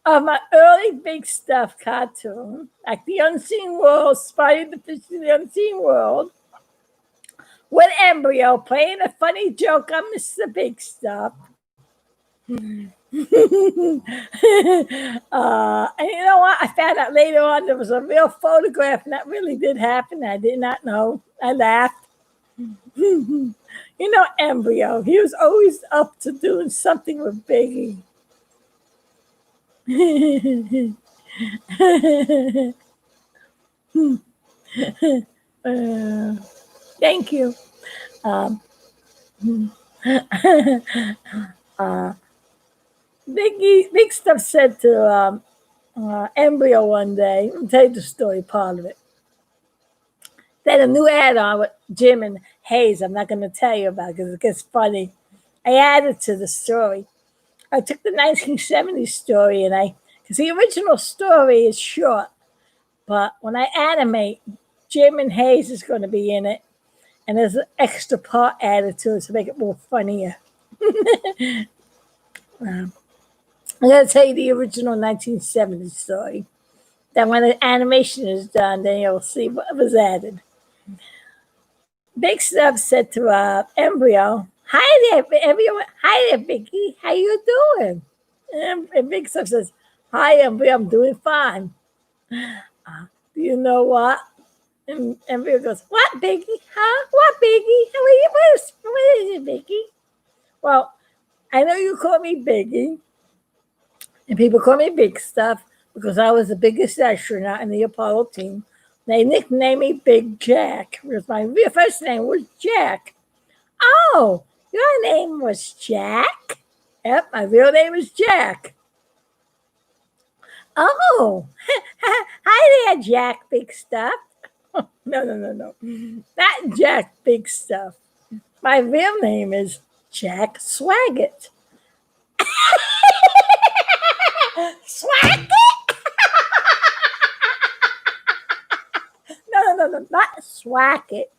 of my early Big Stuff cartoon, like The Unseen World, Spidey the Fish in the Unseen World, with Embryo playing a funny joke on Mr. Big Stuff. And you know what? I found out later on there was a real photograph, and that really did happen. I did not know. I laughed. You know, Embryo, he was always up to doing something with Biggie. Thank you. Big Stuff said to Embryo one day, I'll tell you the story part of it. They had a new add on with Jim and Hayes. I'm not going to tell you about it because it gets funny. I added to the story. I took the 1970s story and because the original story is short, but when I animate, Jim and Hayes is going to be in it, and there's an extra part added to it to make it more funnier. I'm going to tell you the original 1970s story. Then when the animation is done, then you'll see what was added. Big Stuff said to Embryo, "Hi there, everyone. Hi there, Biggie. How you doing?" And Big Stuff says, "Hi, Embryo. I'm doing fine. Do you know what?" And Embryo goes, "What, Biggie? Huh? What, Biggie? What is it, Biggie?" Well, I know you call me Biggie, and people call me Big Stuff because I was the biggest astronaut in the Apollo team. They nicknamed me Big Jack because my real first name was Jack. "Oh, your name was Jack?" "Yep, my real name is Jack." "Oh, hi there, Jack Big Stuff." No. Not Jack Big Stuff. My real name is Jack Swaggart. Swaggart? No, not Swaggart.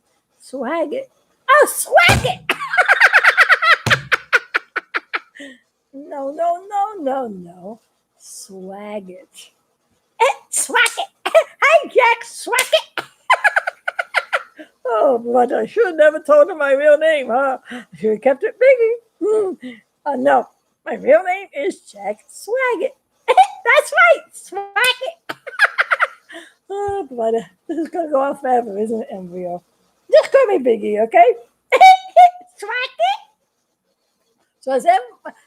Swaggart. Oh, Swaggart! No, no, no, no, no. Swag it. Swack it. Hi, Jack. Swack it. Oh, but I should have never told him my real name, huh? I should have kept it Biggie. No, my real name is Jack Swaggit. That's right, Swaggit. Oh, but this is going to go on forever, isn't it, Embryo? Just call me Biggie, okay? Swaggit.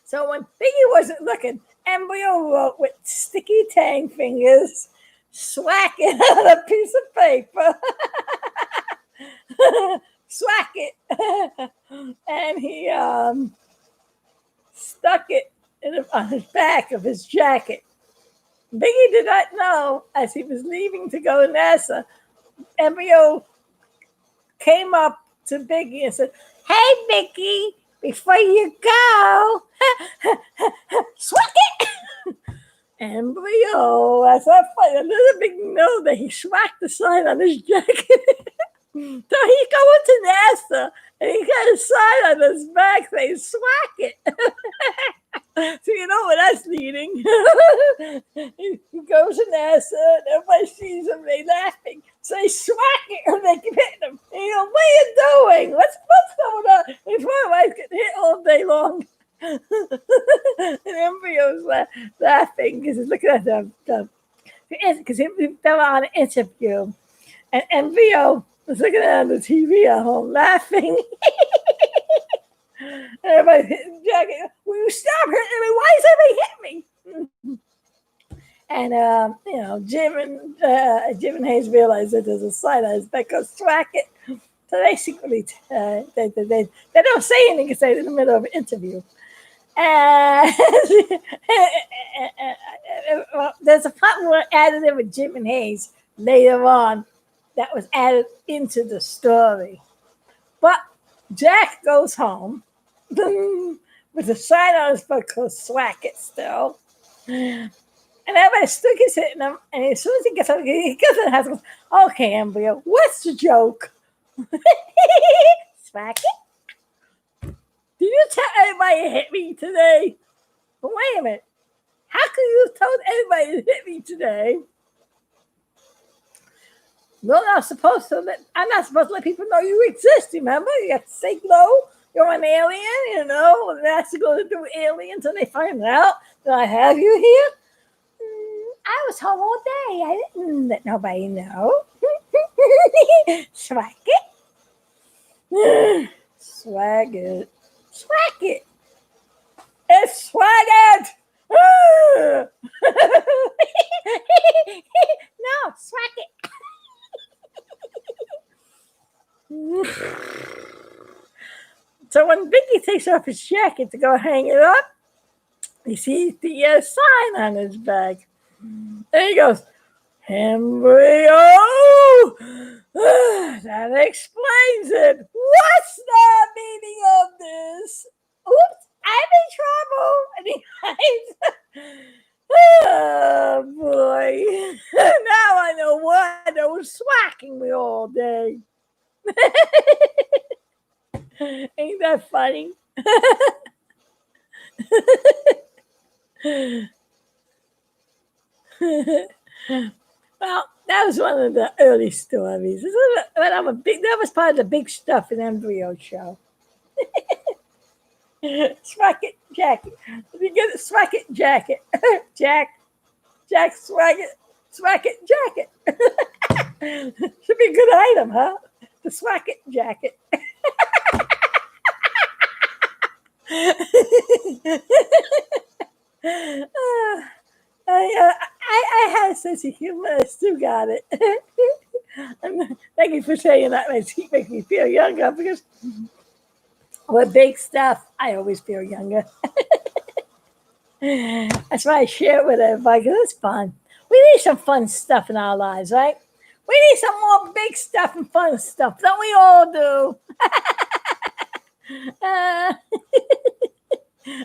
So when Biggie wasn't looking, Embryo wrote with sticky tang fingers, swacking on a piece of paper. Swack it. And he stuck it on his back of his jacket. Biggie did not know as he was leaving to go to NASA. Embryo came up to Biggie and said, "Hey, Biggie, before you go, swack it." Embryo, as I find a little big note that he swacked the sign on his jacket. So he's going to NASA and he got a sign on his back saying "Swack it." So you know what that's leading. He goes to NASA and everybody sees him, they laughing. So they swack it and they keep hitting him. And you go, "What are you doing? What's going on?" His wife getting hit all day long. And Embryo's laughing because he's looking at them. Because he fell on an interview. And Embryo was looking at the TV at home laughing. Everybody hitting Jack. "Will you stop hitting me? Why does everybody hit me?" And Jim and Hayes realized that there's a sign on his back called "Swack it." So they secretly they don't say anything because they're in the middle of an interview. And well, there's a part where added in with Jim and Hayes later on that was added into the story. But Jack goes home with a sign on his book called "Swack it" still. And everybody still keeps hitting him. And as soon as he gets up, he goes to the house and goes, "Okay, Embryo, what's the joke?" "Swack it? Did you tell everybody to hit me today?" But wait a minute. How could you have told everybody to hit me today? I'm not supposed to let people know you exist, remember? You have to stay low. You're an alien, and that's going to do with aliens until they find out that I have you here. I was home all day. I didn't let nobody know. Swag it. Swag it. Swag it. It's swag it. No, swag it. So when Biggie takes off his jacket to go hang it up, he sees the sign on his back. And he goes, "Embryo! That explains it. What's the meaning of this? Oops, I'm in trouble." And he hides. Oh, boy. Now I know why they were swacking me all day. Ain't that funny? Well, that was one of the early stories. That was part of the big stuff in Embryo show. Swag it jacket. Let me get a swag it jacket. Jack swag it jacket. Should be a good item, huh? The swag it jacket. I had a sense of humor. I still got it. Thank you for saying that. It makes me feel younger because with big stuff, I always feel younger. That's why I share it with everybody because it's fun. We need some fun stuff in our lives, right? We need some more big stuff and fun stuff. Don't we all do?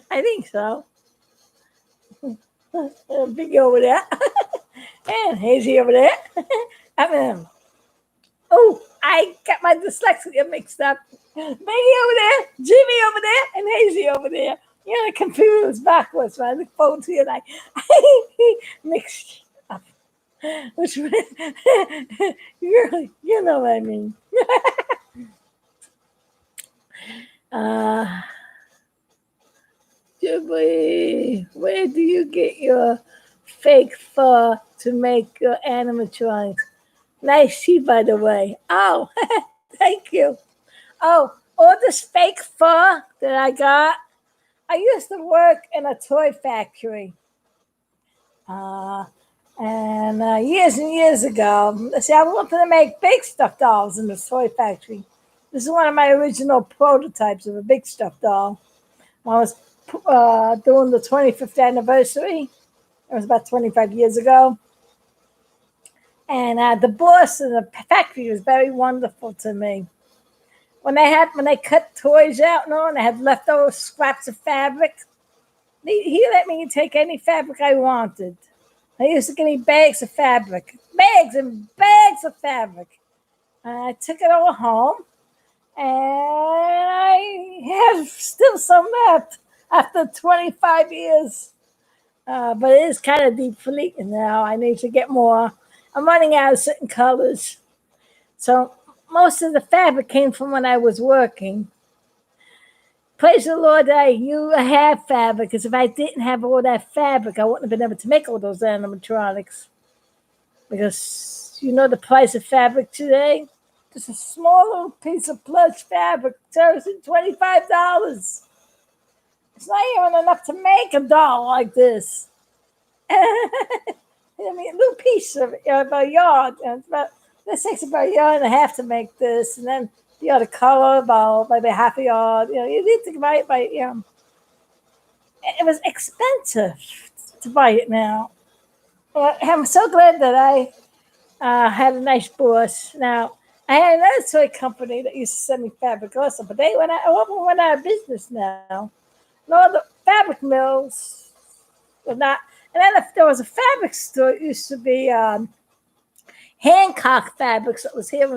I think so. Biggie over there. And Hazy over there. I got my dyslexia mixed up. Biggie over there, Jimmy over there, and Hazy over there. You know, the computer was backwards. When I look forward to it, I mixed up. Which you know what I mean. Uh, where do you get your fake fur to make your animatronics? Nice tea, by the way. Oh, thank you. Oh, all this fake fur that I got. I used to work in a toy factory. Uh, and years and years ago, see, I wanted to make big stuffed dolls in the toy factory. This is one of my original prototypes of a big stuffed doll. When I was doing the 25th anniversary. It was about 25 years ago. And the boss in the factory was very wonderful to me. When they cut toys out and all, and they had leftover scraps of fabric, he let me take any fabric I wanted. They used to give me bags of fabric, bags and bags of fabric. I took it all home, and I have still some left after 25 years. But it is kind of depleting now. I need to get more. I'm running out of certain colors. So most of the fabric came from when I was working. Praise the Lord that you have fabric, because if I didn't have all that fabric, I wouldn't have been able to make all those animatronics. Because you know the price of fabric today? Just a small little piece of plush fabric sells at $25. It's not even enough to make a doll like this. I mean, a little piece of a yard. And this takes about a yard and a half to make this, and then the other color about maybe half a yard. You know, you need to buy it by. It was expensive to buy it now. I'm so glad that I had a nice boss. Now I had another toy company that used to send me fabric also, but they went out of business now. And all the fabric mills were not. And then if there was a fabric store, it used to be Hancock Fabrics that was here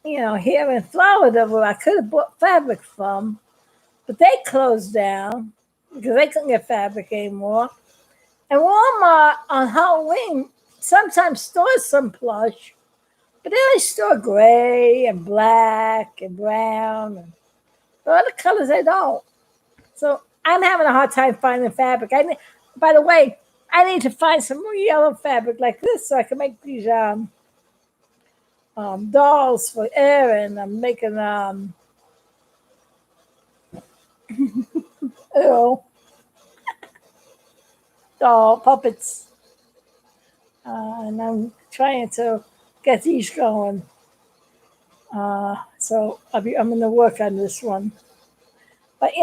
here in Florida where I could have bought fabric from, but they closed down because they couldn't get fabric anymore. And Walmart on Halloween sometimes stores some plush, but they only store gray and black and brown and other colors they don't. So I'm having a hard time finding fabric. By the way, I need to find some more yellow fabric like this so I can make these dolls for Aaron. I'm making doll puppets, and I'm trying to get these going. So I'm going to work on this one. But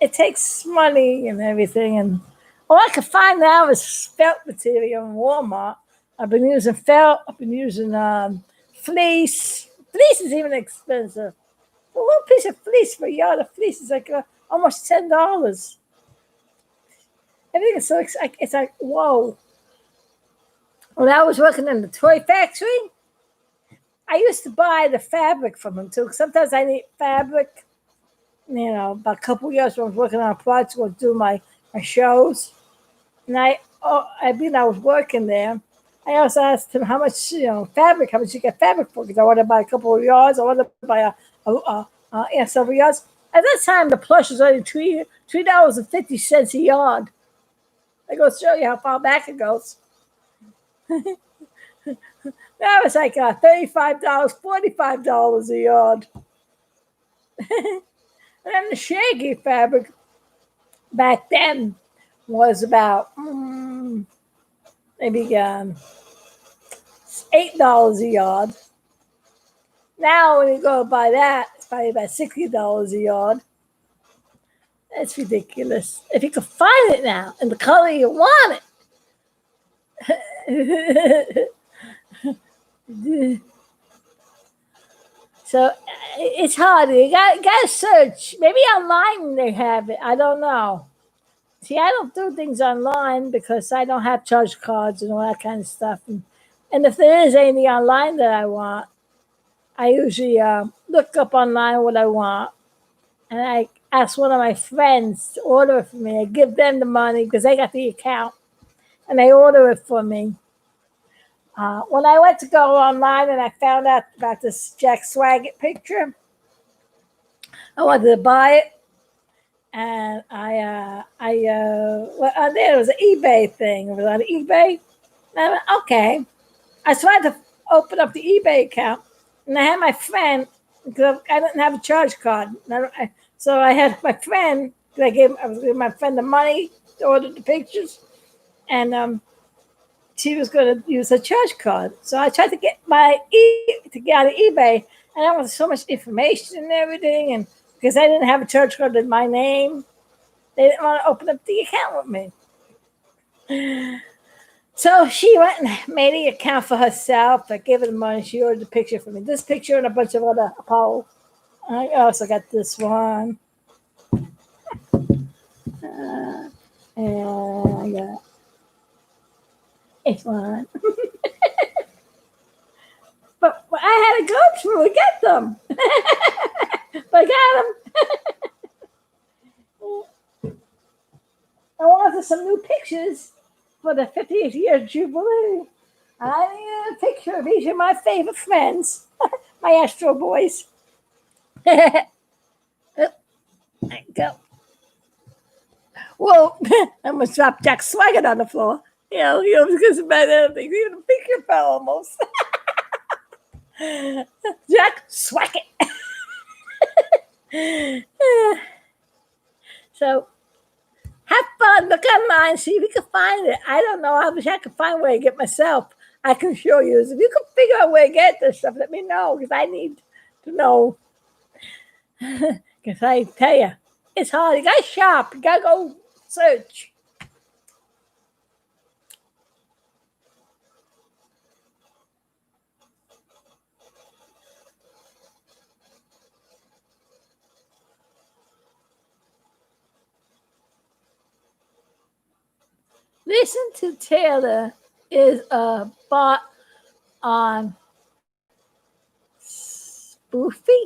it takes money and everything, and all I can find now is felt material in Walmart. I've been using felt. I've been using fleece. Fleece is even expensive. A little piece of fleece for a yard of fleece is like almost $10. Everything is so it's like whoa. When I was working in the toy factory, I used to buy the fabric from them too. Sometimes I need fabric. About a couple of years when I was working on a project, I was doing my shows, and I was working there. I also asked him how much, fabric, how much you get fabric for, because I wanted to buy a couple of yards. I wanted to buy several yards. At that time, the plush was only $3.50 a yard. I go show you how far back it goes. That was like $35, $45 a yard. And then the shaggy fabric back then was about maybe $8 a yard. Now when you go buy that, it's probably about $60 a yard. That's ridiculous. If you could find it now in the color you want it. So it's hard. You got to search. Maybe online they have it. I don't know. See, I don't do things online because I don't have charge cards and all that kind of stuff. And if there is anything online that I want, I usually look up online what I want, and I ask one of my friends to order it for me. I give them the money because they got the account, and they order it for me. When I went to go online and I found out about this Jack Swagget picture, I wanted to buy it, and there was an eBay thing. It was on eBay. And I went, okay. I tried to open up the eBay account, and I had my friend because I didn't have a charge card. So I had my friend. I was giving my friend the money to order the pictures, and she was going to use a charge card. So I tried to get to get on eBay, and there was so much information and everything, and because I didn't have a charge card with my name, they didn't want to open up the account with me. So she went and made the account for herself. I gave her the money. She ordered the picture for me. This picture and a bunch of other Apollo. I also got this one. And I got this one. But I had to go through and get them. But I got them. I wanted some new pictures for the 50th year jubilee. I need a picture of each of my favorite friends, my Astro boys. There you go. Well, I almost dropped Jack Swagget on the floor. You know, because about anything. Even the picture fell almost. Jack Swagget. So, have fun. Look online. See if you can find it. I don't know. I wish I could find where to get myself. I can show you. If you can figure out where to get this stuff, let me know because I need to know. Because I tell you, it's hard. You got to shop. You got to go search. Listen to Taylor is a bot on Spoofy.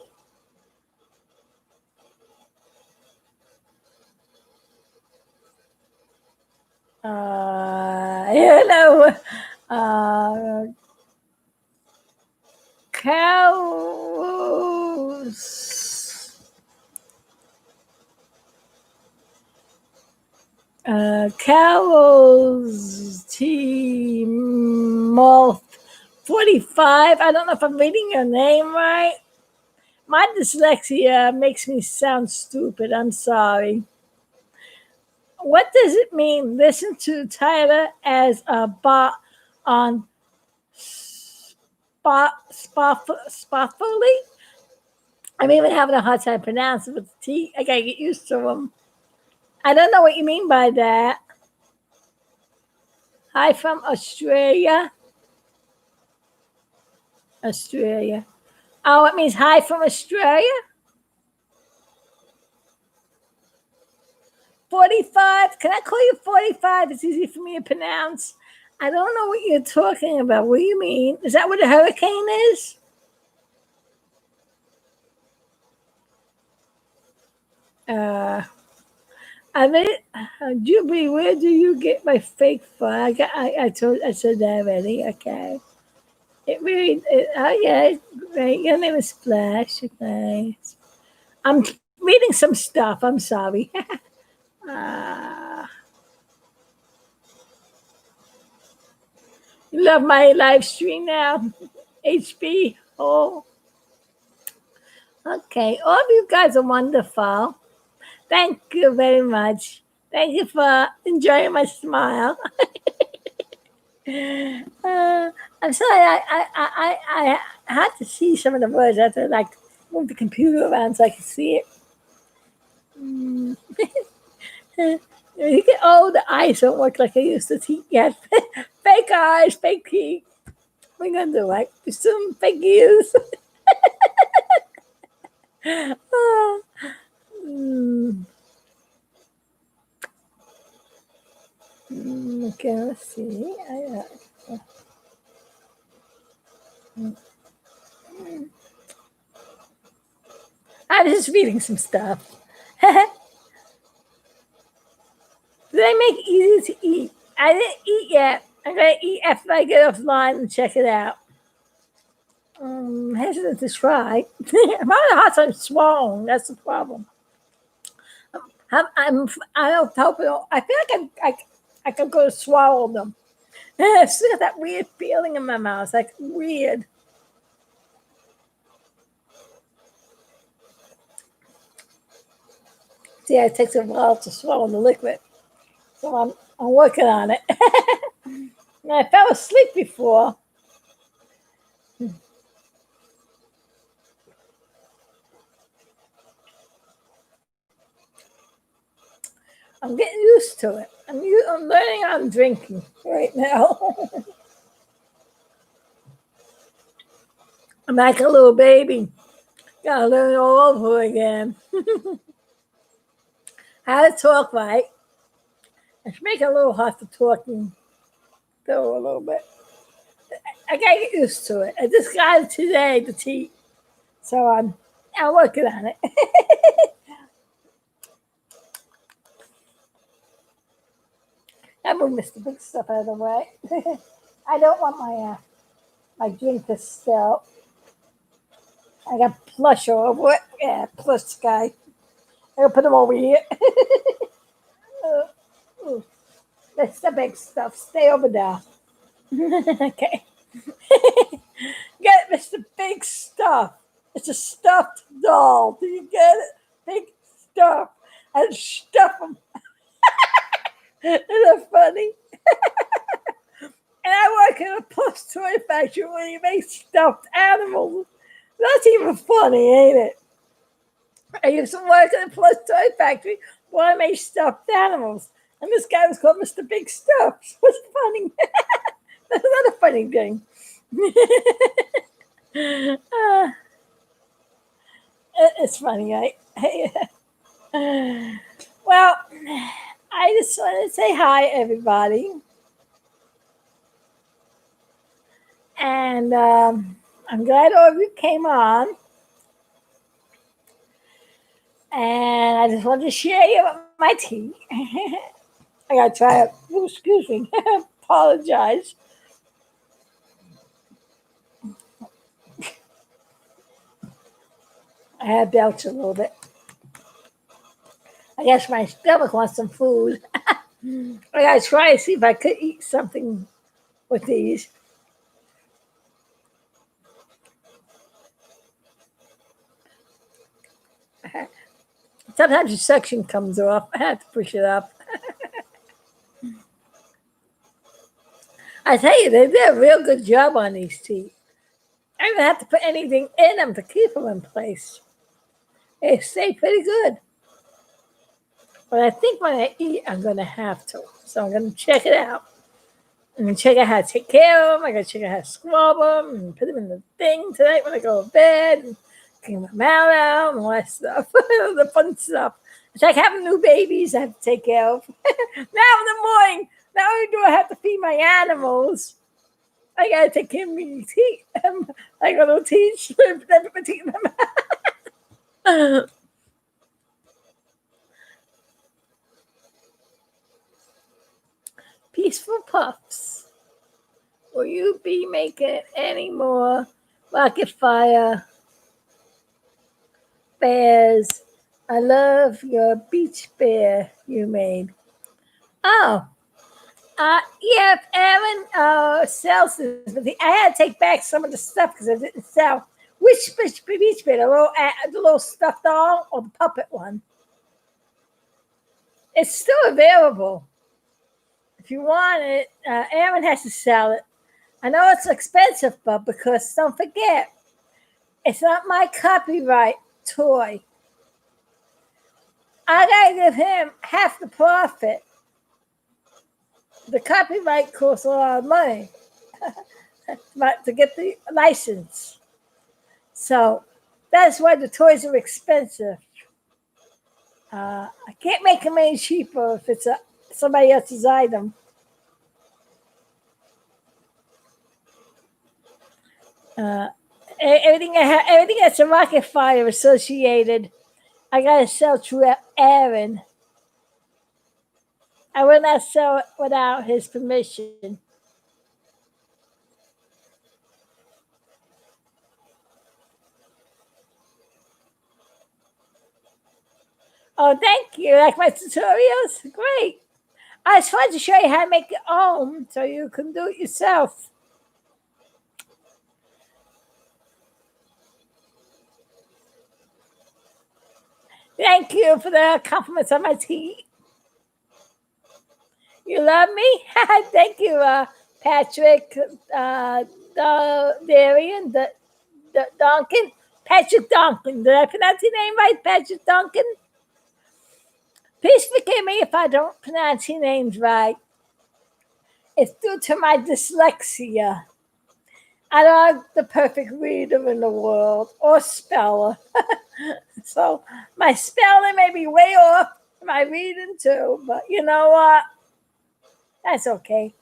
You know, cows. Cows Team Moth 45. I don't know if I'm reading your name right. My dyslexia makes me sound stupid. I'm sorry. What does it mean? Listen to Tyler as a bot on Spotify. I'm even having a hard time pronouncing with the T. I gotta get used to them. I don't know what you mean by that. Hi from Australia. Australia. Oh, it means hi from Australia? 45. Can I call you 45? It's easy for me to pronounce. I don't know what you're talking about. What do you mean? Is that what a hurricane is? I mean, Jubilee, where do you get my fake fun? I said that already. Okay. It really, oh yeah, great. Your name is Splash. Nice. I'm reading some stuff. I'm sorry. You love my live stream now. HB. Oh. Okay. All of you guys are wonderful. Thank you very much. Thank you for enjoying my smile. I'm sorry, I had to see some of the words. I had to like move the computer around so I could see it. You get the eyes don't work like they used to see yet. Fake eyes, fake teeth. What are you gonna do? Like some fake ears? Okay, let's see. I'm just reading some stuff. Do they make it easy to eat? I didn't eat yet. I'm gonna eat after I get offline and check it out. Hesitant to try. I'm having a hard time swallowing. That's the problem. I don't hope it. I feel like I could go to swallow them. I still got that weird feeling in my mouth. Like weird. See, it takes a while to swallow the liquid, so I'm working on it. And I fell asleep before. I'm getting used to it. I'm learning how I'm drinking right now. I'm like a little baby. Gotta learn all over again. How to talk right. It's making it a little hard to talking though a little bit. I gotta get used to it. I just got it today, the tea. So I'm working on it. I moved Mr. Big Stuff out of the way. I don't want my drink to spill. I got plush over it. Yeah, plush guy. I'm gonna put him over here. That's the big stuff. Stay over there. Okay. Get Mr. Big Stuff. It's a stuffed doll. Do you get it? Big stuff. And stuff them. Isn't that funny? And I work in a plush toy factory where you make stuffed animals. That's even funny, ain't it? I used to work in a plush toy factory where I made stuffed animals. And this guy was called Mr. Big Stuff. So it's funny. That's not a funny thing. It's funny, right? Well, I just wanted to say hi, everybody. And I'm glad all of you came on. And I just wanted to share you my tea. I gotta try it. Oh, excuse me. Apologize. I had belch a little bit. I guess my stomach wants some food. I gotta try to see if I could eat something with these. Sometimes the suction comes off. I have to push it up. I tell you, they did a real good job on these teeth. I didn't have to put anything in them to keep them in place. They stay pretty good. But I think when I eat, I'm going to have to. So I'm going to check it out. I'm going to check out how to take care of them. I got to check out how to scrub them and put them in the thing tonight when I go to bed. And clean my mouth out and all that stuff. The fun stuff. It's like having new babies I have to take care of. Now in the morning, not only do I have to feed my animals, I got to take care of my teeth. Like a little teeth strip. I put my teeth in my mouth. Peaceful Puffs. Will you be making any more rocket fire bears? I love your beach bear you made. Oh, yeah, if Aaron sells this, but I had to take back some of the stuff because it didn't sell. Which beach bear? The little stuffed doll or the puppet one? It's still available. If you want it, Aaron has to sell it. I know it's expensive, but because don't forget, it's not my copyright toy. I gotta give him half the profit. The copyright costs a lot of money to get the license. So that's why the toys are expensive. I can't make them any cheaper if it's somebody else's item. Everything that's a rocket fire associated I gotta sell through Aaron. I will not sell it without his permission. Oh, thank you. Like my tutorials? Great. I was trying to show you how to make your own so you can do it yourself. Thank you for the compliments on my tea. You love me? Thank you, Patrick, Darian, Duncan. Patrick Duncan. Did I pronounce your name right, Patrick Duncan? Please forgive me if I don't pronounce your names right. It's due to my dyslexia. I'm not the perfect reader in the world or speller. So my spelling may be way off, my reading too, but you know what? That's okay.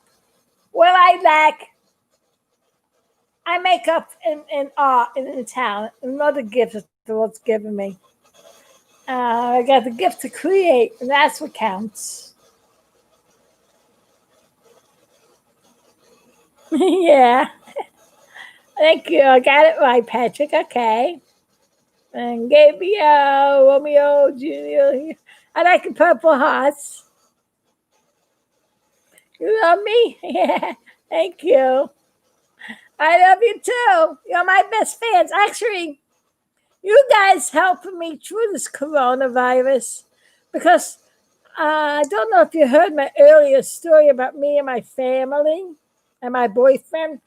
What I lack, I make up in art and in talent. Another gift that the Lord's given me. I got the gift to create, and that's what counts. Yeah. Thank you. I got it right, Patrick. Okay. And Gabriel, Romeo, Junior. I like the purple hearts. You love me? Yeah. Thank you. I love you too. You're my best fans. Actually, you guys helping me through this coronavirus because I don't know if you heard my earlier story about me and my family and my boyfriend.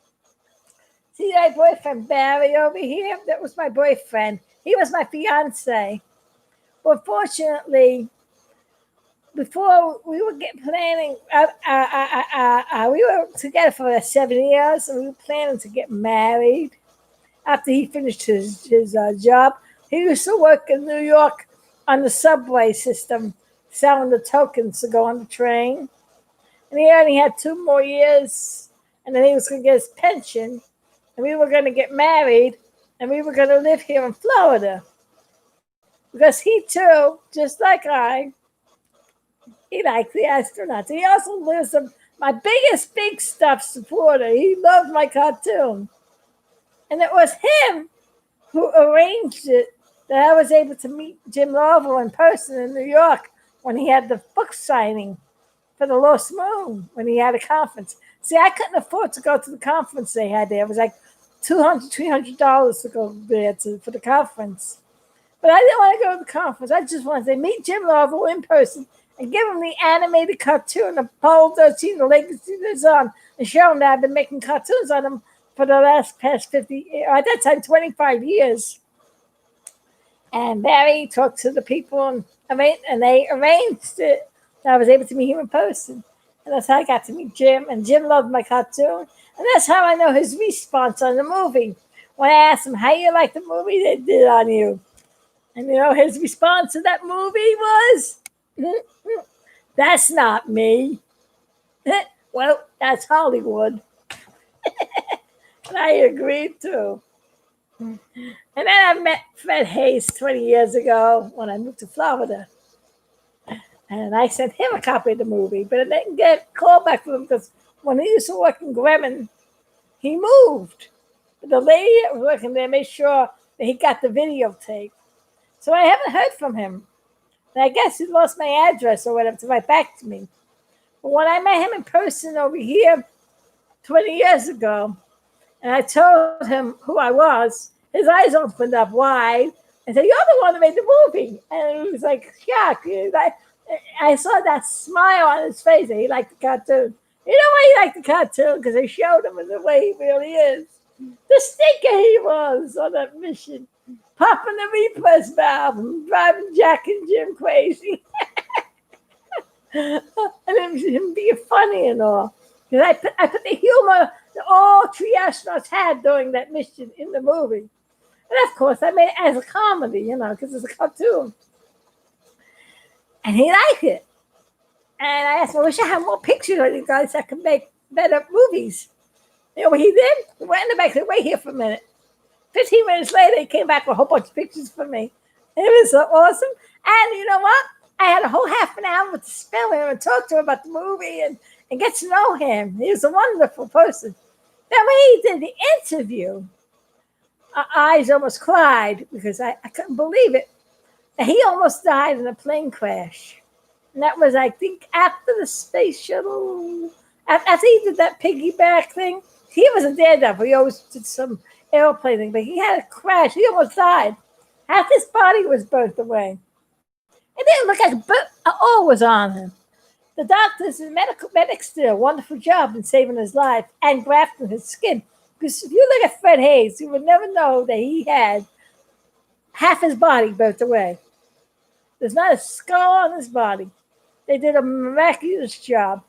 See my boyfriend Barry over here? That was my boyfriend. He was my fiance. But fortunately, before we were planning, we were together for 7 years, and we were planning to get married after he finished his job. He used to work in New York on the subway system, selling the tokens to go on the train. And he only had 2 more years, and then he was going to get his pension, and we were going to get married, and we were going to live here in Florida. Because he too, just like he likes the astronauts. He also lives my biggest big stuff supporter. He loved my cartoon. And it was him who arranged it that I was able to meet Jim Lovell in person in New York when he had the book signing for the Lost Moon, when he had a conference. See, I couldn't afford to go to the conference they had there. It was like $200, $300 to go there for the conference. But I didn't want to go to the conference. I just wanted to meet Jim Lovell in person and give him the animated cartoon of Apollo 13, the legacy lives on, and show him that I've been making cartoons on him for the past 50, at that time, 25 years. And Barry talked to the people and they arranged it. I was able to meet him in person. And that's how I got to meet Jim. And Jim loved my cartoon. And that's how I know his response on the movie. When I asked him, how you like the movie they did on you? And you know, his response to that movie was, that's not me. Well, that's Hollywood. And I agreed too. And then I met Fred Hayes 20 years ago when I moved to Florida. And I sent him a copy of the movie, but I didn't get a call back from him because when he used to work in Bremen, he moved. But the lady that was working there made sure that he got the videotape. So I haven't heard from him. And I guess he lost my address or whatever to write back to me. But when I met him in person over here 20 years ago, and I told him who I was, his eyes opened up wide and said, you're the one that made the movie. And he was like, shocked. I saw that smile on his face and he liked the cartoon. You know why he liked the cartoon? Because they showed him in the way he really is. The stinker he was on that mission. Popping the repress valve and driving Jack and Jim crazy. And him being funny and all. Because I put the humor that all three astronauts had during that mission in the movie. And of course, I made it as a comedy, because it's a cartoon. And he liked it. And I asked him, I wish I had more pictures of you guys so I could make better movies. You know what he did? He went in the back and said, wait here for a minute. 15 minutes later, he came back with a whole bunch of pictures for me. It was so awesome. And you know what? I had a whole half an hour to spell him and talk to him about the movie and get to know him. He was a wonderful person. Then when he did the interview, our eyes almost cried because I couldn't believe it. He almost died in a plane crash. And that was, I think, after the space shuttle. After he did that piggyback thing, he was a daredevil. He always did some airplane thing, but he had a crash. He almost died. Half his body was burnt away. It didn't look like all was on him. The doctors and medics did a wonderful job in saving his life and grafting his skin. Because if you look at Fred Hayes, you would never know that he had half his body burnt away. There's not a scar on his body. They did a miraculous job.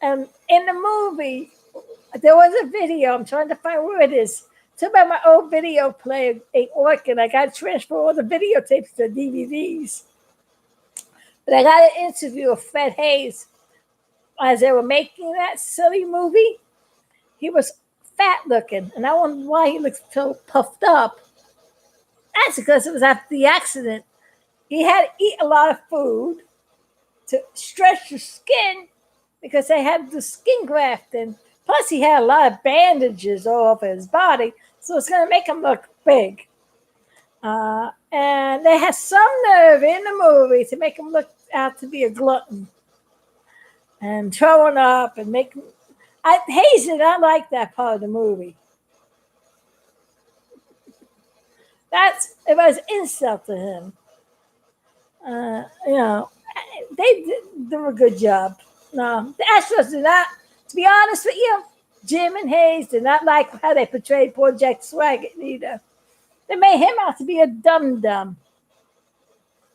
And in the movie, there was a video. I'm trying to find where it is. Too bad my old video player ain't working. I got to transfer all the videotapes to DVDs. But I got an interview of Fred Hayes as they were making that silly movie. He was fat looking, and I wondered why he looked so puffed up. That's because it was after the accident. He had to eat a lot of food to stretch the skin because they had the skin grafting. Plus, he had a lot of bandages all over his body, so it's going to make him look big. And they had some nerve in the movie to make him look out to be a glutton and throwing up and making. Hayes did not like that part of the movie. It was insult to him. They did a good job. No, the Astros did not. To be honest with you, Jim and Hayes did not like how they portrayed poor Jack Swagger either. They made him out to be a dum-dum.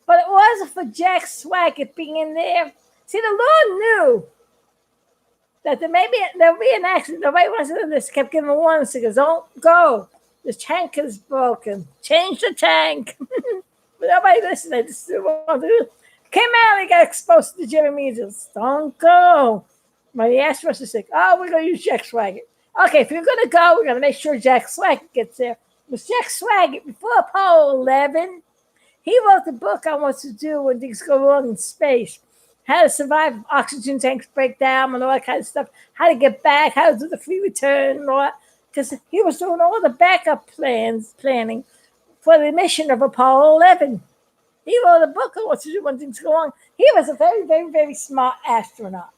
But it wasn't for Jack Swagger being there. See, the Lord knew that there'll be an accident. Nobody wants to do this. Kept giving warnings. He goes, don't go. The tank is broken. Change the tank. But nobody listened. They just wanted to do it. Came out and got exposed to Jimmy Measles. Don't go. But he asked us to say, we're going to use Jack Swagger. Okay, if you're going to go, we're going to make sure Jack Swagger gets there. Because Jack Swagger, before Apollo 11, he wrote the book on what to do when things go wrong in space. How to survive oxygen tanks break down and all that kind of stuff. How to get back, how to do the free return and all that. Because he was doing all the backup planning for the mission of Apollo 11. He wrote a book on what to do when things go wrong. He was a very, very, very smart astronaut.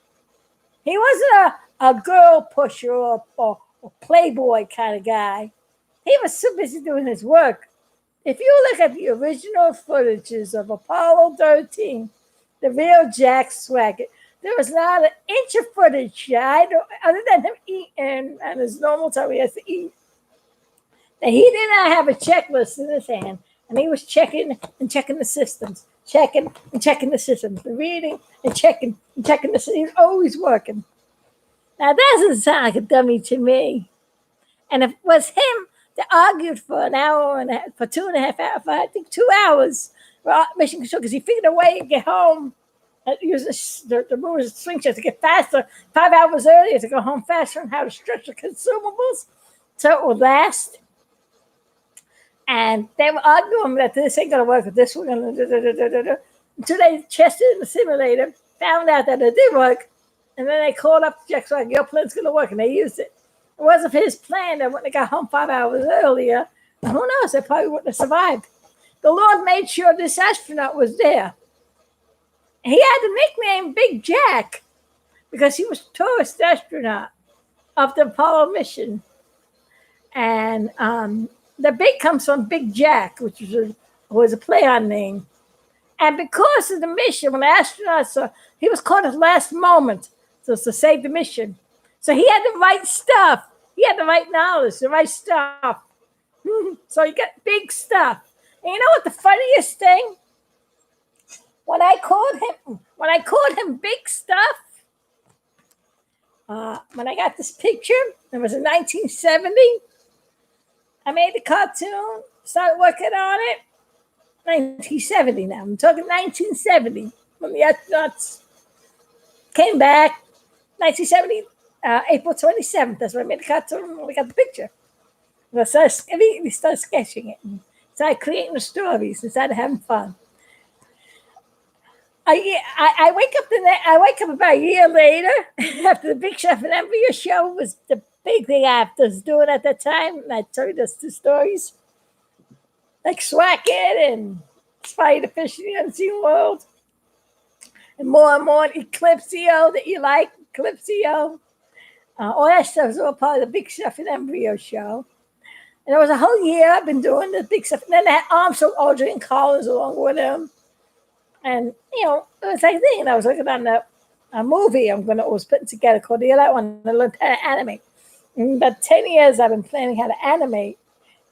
He wasn't a girl pusher or playboy kind of guy. He was so busy doing his work. If you look at the original footages of Apollo 13, the real Jack Swagger, there was not an inch of footage other than him eating and his normal time he has to eat. That he did not have a checklist in his hand, and he was checking the systems, checking the systems, the reading and checking the systems. He was always working. Now that doesn't sound like a dummy to me. And if it was him that argued for an hour and for 2.5 hours, for I think 2 hours for mission control, because he figured a way to get home. Use the movers swing shift to get faster 5 hours earlier to go home faster and how to stretch the consumables so it would last. And they were arguing that this ain't going to work with this. We're going to until they tested in the simulator, found out that it did work, and then they called up Jack Swagger, your plan's going to work, and they used it. It wasn't his plan. They wouldn't have got home 5 hours earlier. And who knows? They probably wouldn't have survived. The Lord made sure this astronaut was there. He had the nickname Big Jack because he was a tourist astronaut of the Apollo mission. And the big comes from Big Jack, which was a play on name. And because of the mission, when the astronauts he was called at last moment, so to save the mission. So he had the right stuff. He had the right knowledge, the right stuff. So he got big stuff. And you know what the funniest thing? When I called him big stuff, when I got this picture, it was in 1970. I made the cartoon, started working on it. 1970 now. I'm talking 1970 when the astronauts came back. 1970, April 27th. That's when I made the cartoon. We got the picture. We started sketching it. started creating the stories and started having fun. I wake up about a year later after the Big Chef and Embryo show was the big thing I was doing at that time. And I told us two stories like Swacket and Spy the Fish in the Unseen World, and more Eclipsio that you like, Eclipsio. All that stuff was all part of the Big Chef and Embryo show. And it was a whole year I've been doing the Big Stuff. And then I had Armstrong, Aldrin, and Collins along with him. And, you know, it was like thing. And I was looking on a movie I was putting together called The Elite One. I learned how to animate. In about 10 years, I've been planning how to animate.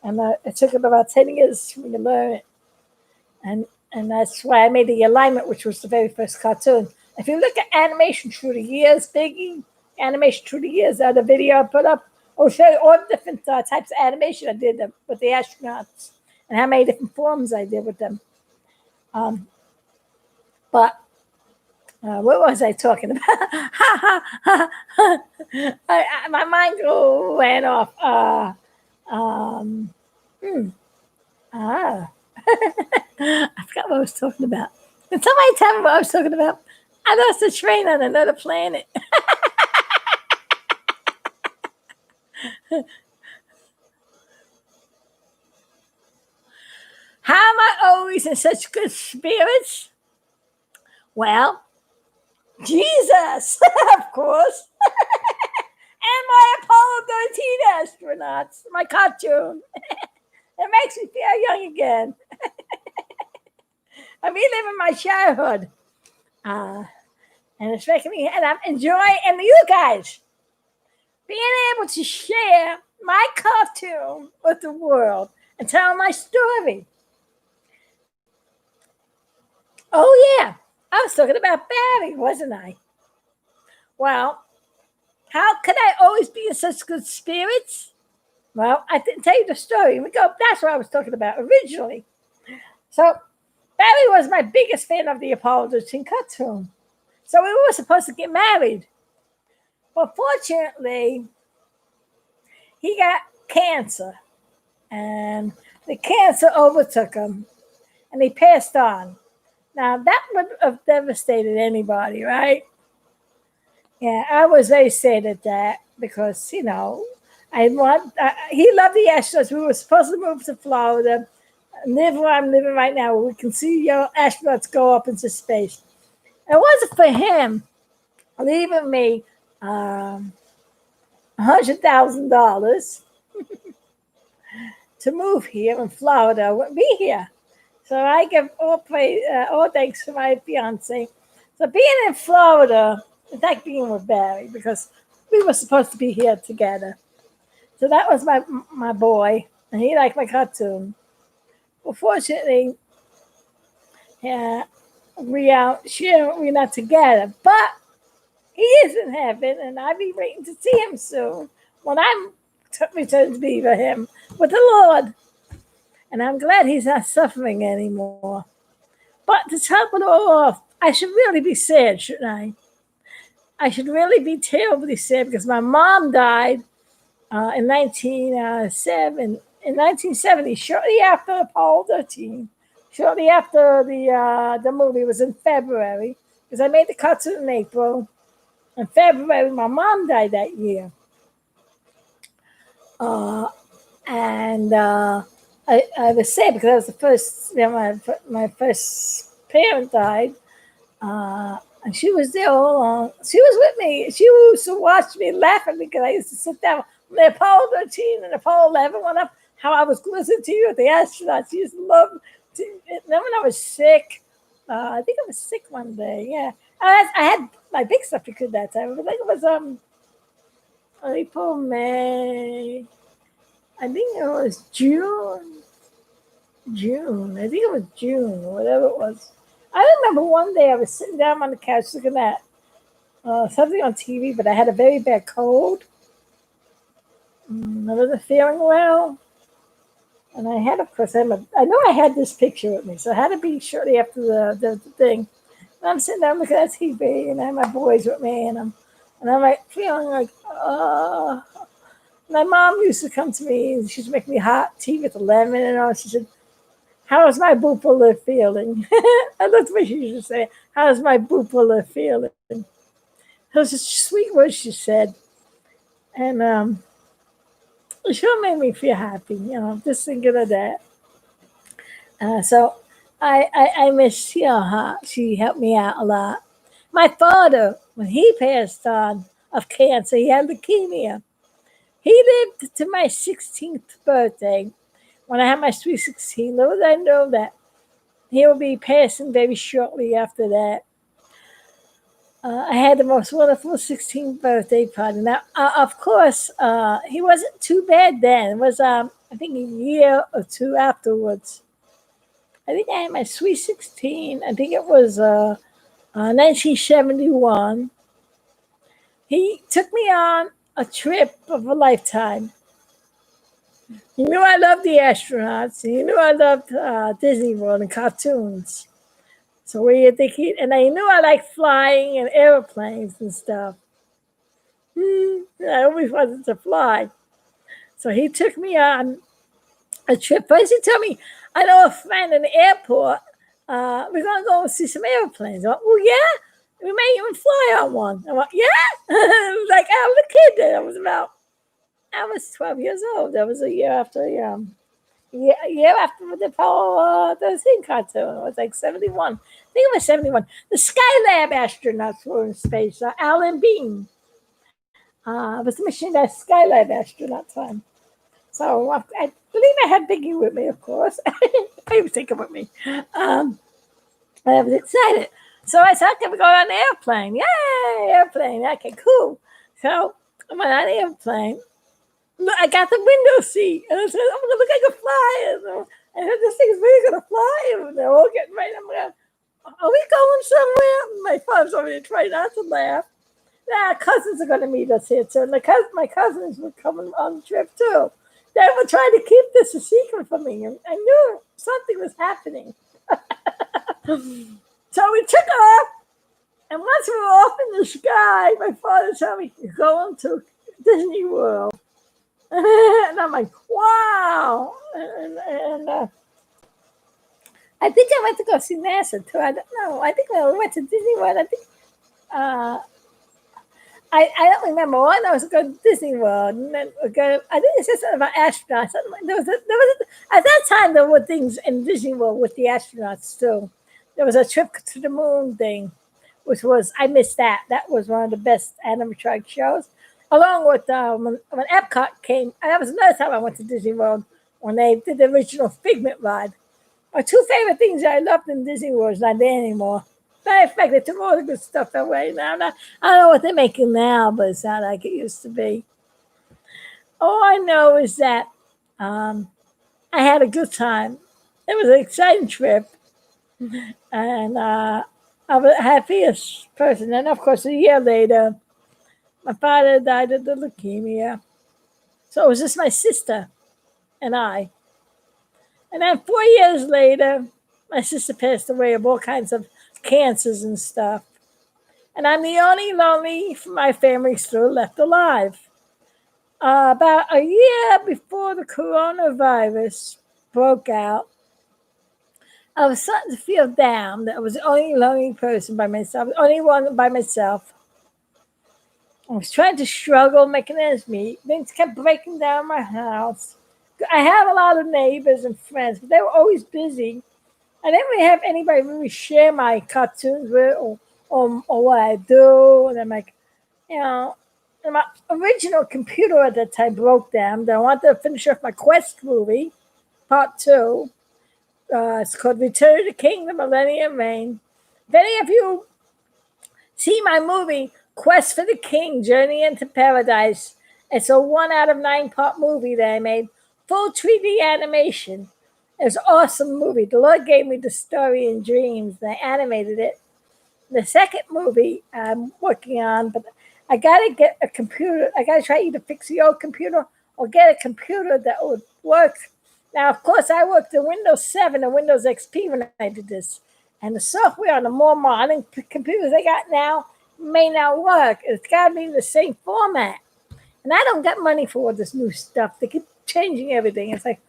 And it took about 10 years for me to learn it. And that's why I made the alignment, which was the very first cartoon. If you look at animation through the years, Biggie, animation through the years, the video I put up, I'll show you all the different types of animation I did with the astronauts and how many different forms I did with them. But what was I talking about? My mind went off. I forgot what I was talking about. Can somebody tell me what I was talking about? I lost the train on another planet. How am I always in such good spirits? Well, Jesus, of course. And my Apollo 13 astronauts, my cartoon. It makes me feel young again. I'm reliving my childhood. And it's making me, and I'm enjoying, and you guys, being able to share my cartoon with the world and tell my story. Oh, yeah. I was talking about Barry, wasn't I? Well, how could I always be in such good spirits? Well, I didn't tell you the story. That's what I was talking about originally. So, Barry was my biggest fan of the Apollo 13 cartoon. So, we were supposed to get married. But fortunately, he got cancer. And the cancer overtook him. And he passed on. Now, that would have devastated anybody, right? Yeah, I was very sad at that because, you know, he loved the astronauts. We were supposed to move to Florida, live where I'm living right now, where we can see your astronauts go up into space. It wasn't for him leaving me $100,000 to move here in Florida. I wouldn't be here. So I give all thanks to my fiance. So being in Florida, in fact, being with Barry, because we were supposed to be here together. So that was my boy, and he liked my cartoon. Well, fortunately, we're not together, but he is in heaven, and I'll be waiting to see him soon when I'm returned to be with him, with the Lord. And I'm glad he's not suffering anymore. But to top it all off, I should really be sad, shouldn't I? I should really be terribly sad because my mom died in 1970, shortly after Apollo 13, shortly after the movie was in February, because I made the cartoon in April. In February, my mom died that year. I was sad because that was the first, my first parent died. And she was there all along. She was with me. She used to watch me laughing because I used to sit down when the Apollo 13 and Apollo 11 went up, how I was listening to you with the astronauts. She used to love to. Then when I was sick, I think I was sick one day. Yeah. I had my Big Stuff because that time. I think it was April, May. I think it was June. I think it was June or whatever it was. I remember one day I was sitting down on the couch looking at something on TV, but I had a very bad cold. I wasn't feeling well. And I had, of course, I know I had this picture with me, so it had to be shortly after the thing. And I'm sitting down looking at TV, and I have my boys with me, and I'm like feeling like, my mom used to come to me, and she'd make me hot tea with lemon and all. She said, How's my booper feeling? That's what she used to say. How's my booper feeling? Those are sweet words she said. And it sure made me feel happy, just thinking of that. So I miss, her. She helped me out a lot. My father, when he passed on of cancer, he had leukemia. He lived to my 16th birthday. When I had my sweet 16, little did I know that he will be passing very shortly after that. I had the most wonderful 16th birthday party. Now, of course, he wasn't too bad then. It was, I think, a year or two afterwards. I think I had my sweet 16. I think it was 1971. He took me on a trip of a lifetime. He knew I loved the astronauts. He knew I loved Disney World and cartoons. So where you think he, and I knew I liked flying and airplanes and stuff. I always wanted to fly. So he took me on a trip. First he told me, I know a friend in the airport. We're going to go and see some airplanes. I went, well, yeah. We may even fly on one. I went, yeah. It was like I was a kid then. I was 12 years old. That was a year after year after the Apollo 13 cartoon. It was like 71. I think it was 71. The Skylab astronauts were in space. Alan Bean was the mission that Skylab astronaut time. So I believe I had Biggie with me, of course. I was taking with me. I was excited. So I said, okay, we're going on an airplane. Yay, airplane. Okay, cool. So I went on the airplane. Look, I got the window seat. And I said, I'm going to look like a fly. And I said, this thing's really going to fly. And they're all getting ready. I'm going, are we going somewhere? My father's over there trying not to laugh. Nah, cousins are going to meet us here too. And my cousins were coming on the trip too. They were trying to keep this a secret from me. And I knew something was happening. So we took off. And once we were off in the sky, my father told me, you're going to Disney World. And I'm like, wow. And I think I went to go see NASA too. I don't know. I think when we went to Disney World, I think I don't remember. All I know was go to Disney World, and then I think it said something about astronauts. There was at that time there were things in Disney World with the astronauts too. There was a trip to the moon thing, which was I missed that. That was one of the best animatronic shows. Along with when Epcot came, and that was another time I went to Disney World when they did the original Figment ride. My two favorite things that I loved in Disney World is not there anymore. Matter of fact, they took all the good stuff away now. I don't know what they're making now, but it's not like it used to be. All I know is that I had a good time. It was an exciting trip, and I was the happiest person. And of course, a year later, my father died of the leukemia. So it was just my sister and I. And then 4 years later, my sister passed away of all kinds of cancers and stuff. And I'm the only lonely from my family still left alive. About a year before the coronavirus broke out, I was starting to feel down that I was the only lonely person by myself, the only one by myself. I was trying to struggle, making ends meet. Things kept breaking down my house. I have a lot of neighbors and friends, but they were always busy. I didn't really have anybody really share my cartoons with or what I do. And I'm like, and my original computer at that time broke down. Then I wanted to finish off my Quest movie, part 2. It's called Return of the King, the Millennium Reign. If any of you see my movie, Quest for the King, Journey into Paradise, it's a 1 out of 9 part movie that I made. Full 3D animation. It's an awesome movie. The Lord gave me the story and dreams, and I animated it. The second movie I'm working on, but I got to get a computer. I got to try either fix the old computer or get a computer that would work. Now, of course, I worked in Windows 7 and Windows XP when I did this. And the software on the more modern computers I got now may not work. It's got to be in the same format. And I don't get money for all this new stuff. They keep changing everything. It's like,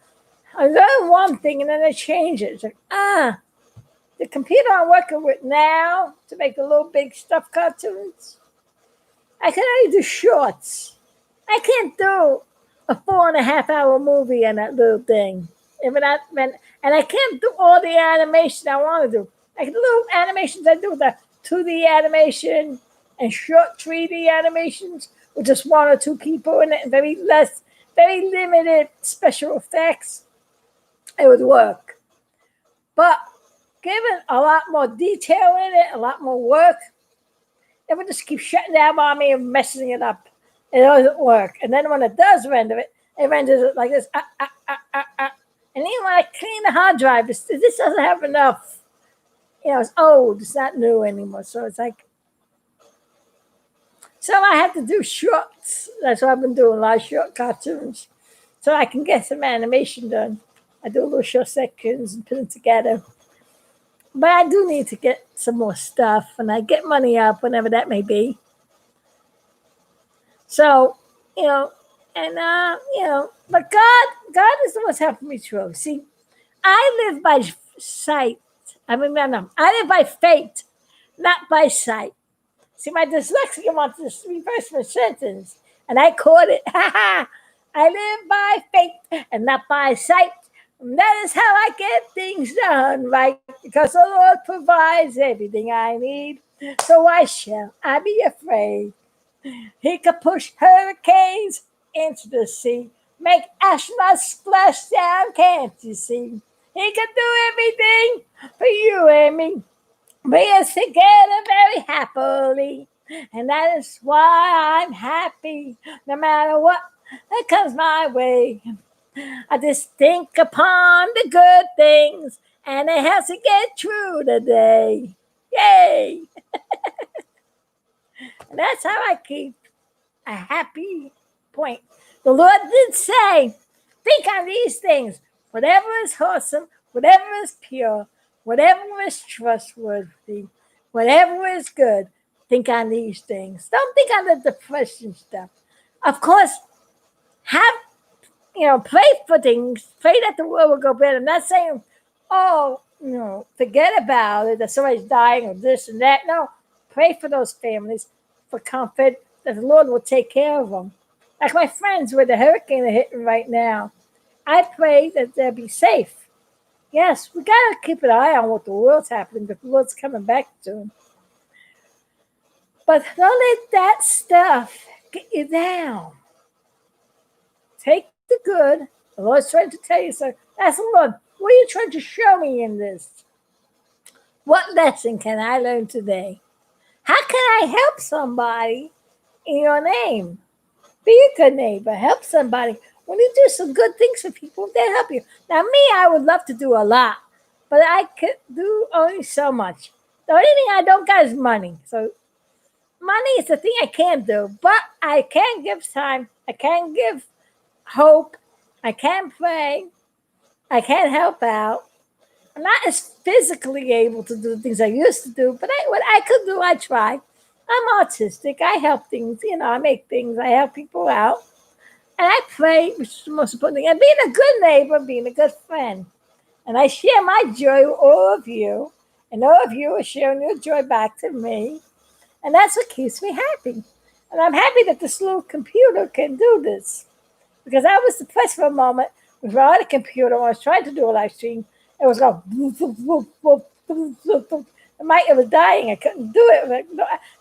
I learn one thing and then I change it. It's like, the computer I'm working with now to make the little big stuff cartoons, I can only do shorts. I can't do a 4.5 hour movie on that little thing. And I can't do all the animation I want to do. Like the little animations I do, the 2D animation and short 3D animations with just one or two people in it, and very limited special effects, it would work. But given a lot more detail in it, a lot more work, it would just keep shutting down on me and messing it up. It doesn't work. And then when it does render it, it renders it like this. And even when I clean the hard drive, this doesn't have enough. It's old. It's not new anymore. So it's like, so I have to do shorts. That's what I've been doing, a lot of short cartoons. So I can get some animation done. I do little short sections and put them together. But I do need to get some more stuff, and I get money up whenever that may be. So, but God is the one's helping me through. See, I live by sight. No, I live by faith, not by sight. See, my dyslexia wants to reverse my sentence, and I caught it. I live by faith and not by sight. And that is how I get things done right, because the Lord provides everything I need. So why shall I be afraid? He could push hurricanes into the sea, make astronauts splash down, can't you see? He could do everything for you and me. Bring us together very happily. And that is why I'm happy, no matter what that comes my way. I just think upon the good things, and it helps to get through the day. Yay! And that's how I keep a happy point. The Lord did say, think on these things. Whatever is wholesome, whatever is pure, whatever is trustworthy, whatever is good, think on these things. Don't think on the depression stuff. Of course, pray for things. Pray that the world will go better. I'm not saying, forget about it, that somebody's dying or this and that. No, pray for those families for comfort, that the Lord will take care of them. Like my friends with the hurricane they're hitting right now, I pray that they'll be safe. Yes, we got to keep an eye on what the world's happening, but the Lord's coming back soon. But don't let that stuff get you down. Take the good. The Lord's trying to tell you so. Ask the Lord, what are you trying to show me in this? What lesson can I learn today? How can I help somebody in your name? Be a good neighbor. Help somebody. When you do some good things for people, they help you. Now, me, I would love to do a lot, but I could do only so much. The only thing I don't got is money. So money is the thing I can't do, but I can give time. I can give hope. I can pray. I can help out. I'm not as physically able to do the things I used to do, but what I could do, I try. I'm artistic. I help things. I make things. I help people out. And I pray, which is the most important thing. And being a good neighbor, being a good friend. And I share my joy with all of you. And all of you are sharing your joy back to me. And that's what keeps me happy. And I'm happy that this little computer can do this. Because I was depressed for a moment without a computer when I was trying to do a live stream. It was going, it was dying. I couldn't do it.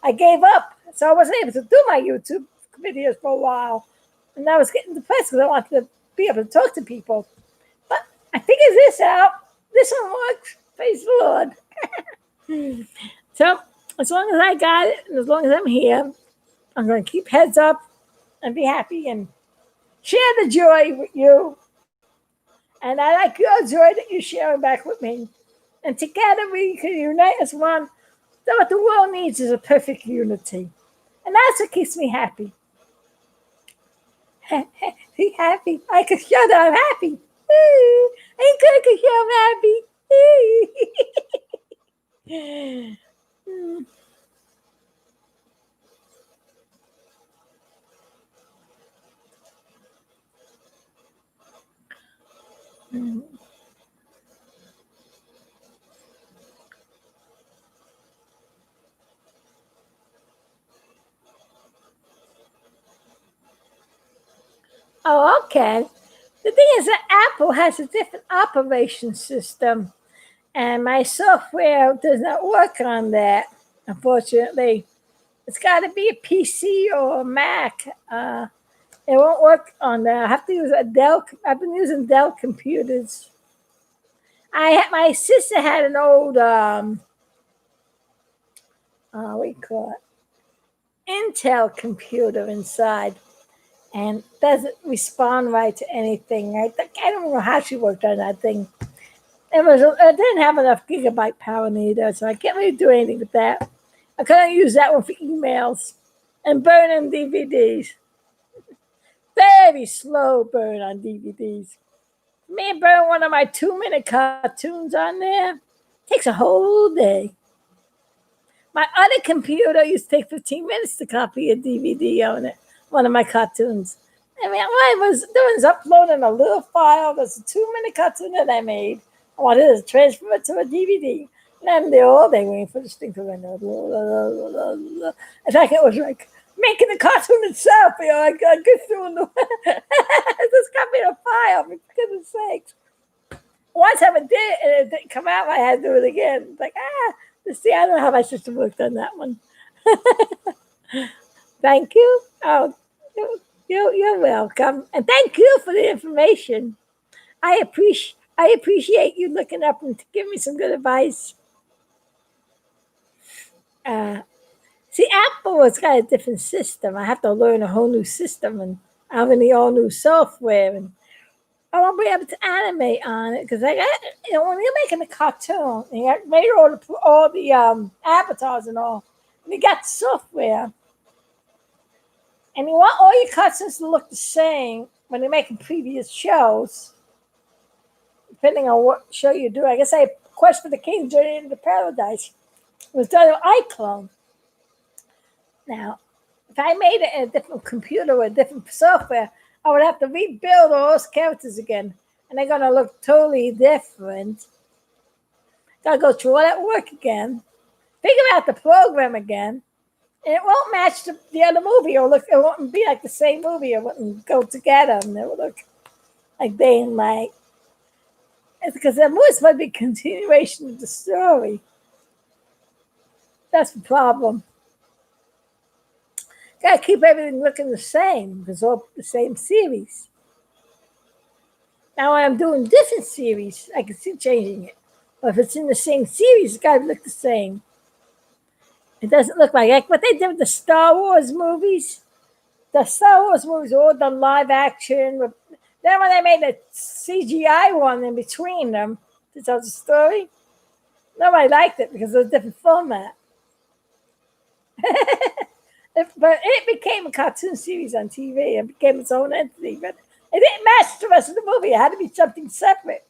I gave up. So I wasn't able to do my YouTube videos for a while. And I was getting depressed because I wanted to be able to talk to people. But I figured this out. This one works. Praise the Lord. So as long as I got it, and as long as I'm here, I'm going to keep heads up and be happy and share the joy with you. And I like your joy that you're sharing back with me. And together we can unite as one. So what the world needs is a perfect unity. And that's what keeps me happy. Be happy. I can show that I'm happy. I can show I'm happy. Mm. Oh, okay. The thing is that Apple has a different operation system, and my software does not work on that, unfortunately. It's got to be a PC or a Mac. It won't work on that. I have to use a Dell. I've been using Dell computers. My sister had an old what do you call it? Intel computer inside, and doesn't respond right to anything. I don't know how she worked on that thing. It didn't have enough gigabyte power neither, so I can't really do anything with that. I couldn't use that one for emails and burning DVDs. Very slow burn on DVDs. Me burn one of my 2-minute cartoons on there. Takes a whole day. My other computer used to take 15 minutes to copy a DVD on it, one of my cartoons. I mean, I was uploading a little file. That's a 2-minute cartoon that I made. I wanted to transfer it to a DVD. And I'm there all day waiting for this thing to run out. In fact, it was like making the cartoon itself. I get through the just copy a file, for goodness sakes. Once I did it and it didn't come out, I had to do it again. It's like, see, I don't know how my system worked on that one. Thank you. Oh, you're welcome. And thank you for the information. I appreciate you looking up and giving me some good advice. See, Apple has got a different system. I have to learn a whole new system and having all new software, and I won't be able to animate on it because I got, when you're making a cartoon, you made all the avatars and all, and you got software, and you want all your cartoons to look the same when you're making previous shows, depending on what show you do. I guess Quest for the King, Journey into Paradise was done on iClone. Now, if I made it in a different computer or a different software, I would have to rebuild all those characters again. And they're going to look totally different. Got to go through all that work again. Figure out the program again. And it won't match the other movie. Or it won't be like the same movie. It wouldn't go together. And it would look like day and night. It's because the movie might be a continuation of the story. That's the problem. Gotta keep everything looking the same because it's all the same series. Now when I'm doing different series, I can see changing it. But if it's in the same series, it's gotta look the same. It doesn't look like what they did with the Star Wars movies. The Star Wars movies are all done live action. Then when they made the CGI one in between them to tell the story, nobody liked it because it was a different format. But it became a cartoon series on TV. It became its own entity, but it didn't match the rest of the movie. It had to be something separate.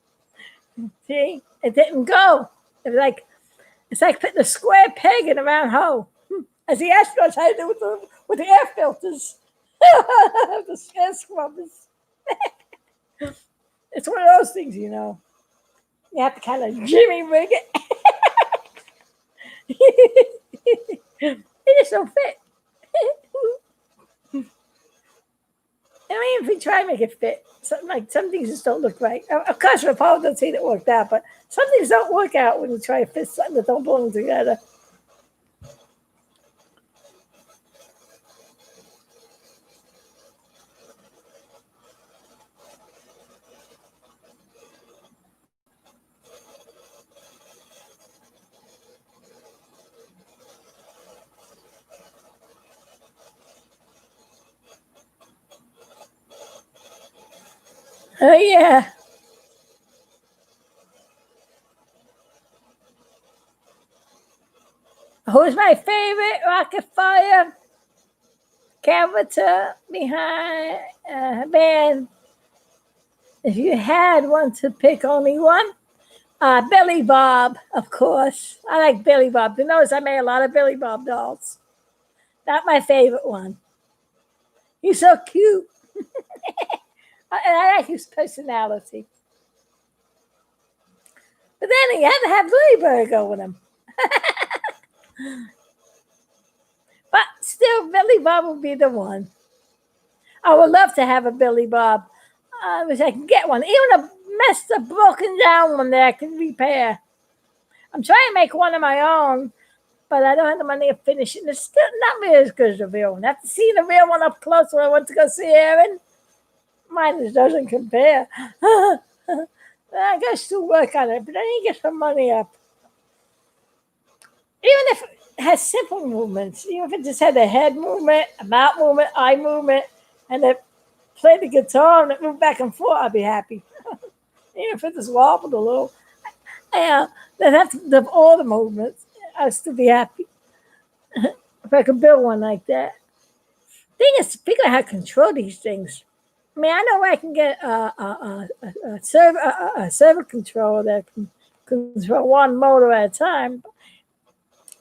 See, it didn't go. It's like putting a square peg in a round hole, as the astronauts had to do with the air filters, the air scrubbers. It's one of those things, you know. You have to kind of jimmy rig it. It just don't fit. I mean, if we try to make it fit, some things just don't look right. Of course, we're probably don't say that worked out, but some things don't work out when you try to fit something that don't belong together. Oh yeah. Who's my favorite Rocket Fire character behind band? If you had one to pick only one, Billy Bob, of course. I like Billy Bob. You notice I made a lot of Billy Bob dolls. Not my favorite one. He's so cute. And I like his personality. But then he had to have Ladybird go with him. But still, Billy Bob would be the one. I would love to have a Billy Bob. I wish I could get one. Even a messed up, broken down one that I can repair. I'm trying to make one of my own, but I don't have the money to finish it. It's still not really as good as the real one. After seeing the real one up close when I went to go see Aaron, mine just doesn't compare. I got to work on it, but I need to get some money up. Even if it has simple movements, even if it just had a head movement, a mouth movement, eye movement, and it played the guitar and it moved back and forth, I'd be happy. Even if it just wobbled a little. Yeah, they'd have to have all the movements. I'd still be happy if I could build one like that. Thing is, to figure out how to control these things. I mean, I know I can get a server controller that can control one motor at a time.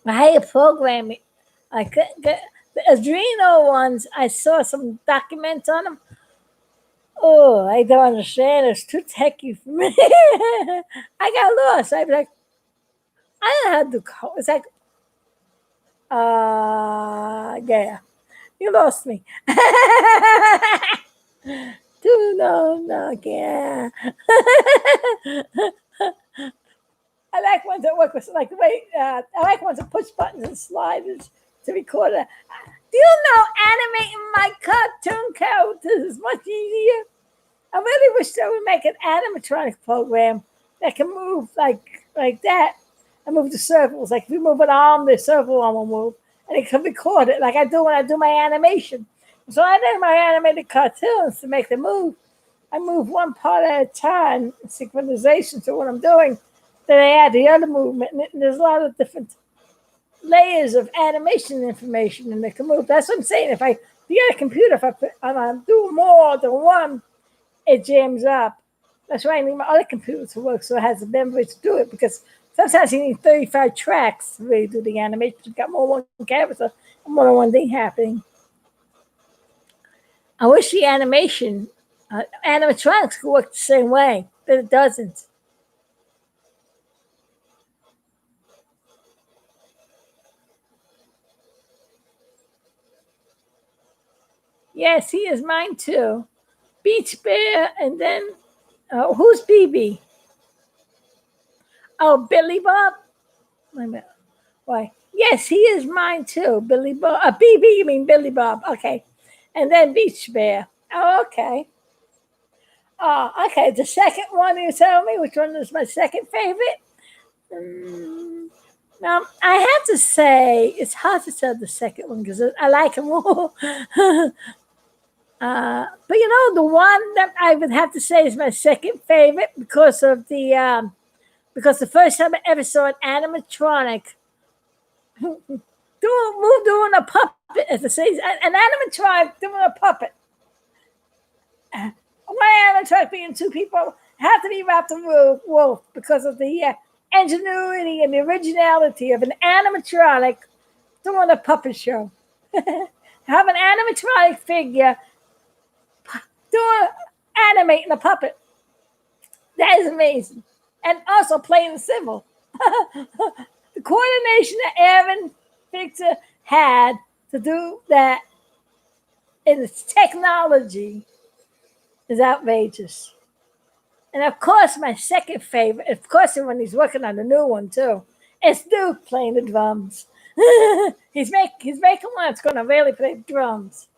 But how you program it? I couldn't get the Adreno ones. I saw some documents on them. Oh, I don't understand. It's too techy for me. I got lost. I'd be like, I don't know how to do code. It's like, yeah, you lost me. No, yeah. I like ones that work with like the way I like ones that push buttons and sliders to record it. Do you know animating my cartoon characters is much easier? I really wish they would make an animatronic program that can move like that and move the circles. Like if you move an arm, the circle arm will move, and it can record it like I do when I do my animation. So I do my animated cartoons to make them move. I move one part at a time, synchronization to what I'm doing. Then I add the other movement, and there's a lot of different layers of animation information, and they can move. That's what I'm saying. If you get a computer, if I'm doing more than one, it jams up. That's why I need my other computer to work, so it has the memory to do it. Because sometimes you need 35 tracks to really do the animation. You've got more than one character, more than one thing happening. I wish the animation, animatronics could work the same way, but it doesn't. Yes, he is mine too. Beach Bear, and then who's BB? Oh, Billy Bob. Wait a minute. Why? Yes, he is mine too. Billy Bob. BB, you mean Billy Bob? Okay, and then Beach Bear. Oh, okay. Okay. The second one you tell me which one is my second favorite. Now I have to say it's hard to tell the second one because I like them all. But you know, the one that I would have to say is my second favorite because of because the first time I ever saw an animatronic doing a puppet, as it says, an animatronic doing a puppet. One animatronic being two people have to be wrapped in wolf because of the ingenuity and the originality of an animatronic doing a puppet show. Have an animatronic figure doing animating a puppet. That is amazing. And also playing civil. The coordination that Aaron Victor had to do that in its technology is outrageous. And of course, my second favorite, of course, when he's working on the new one too, is Duke playing the drums. he's making one that's going to really play the drums.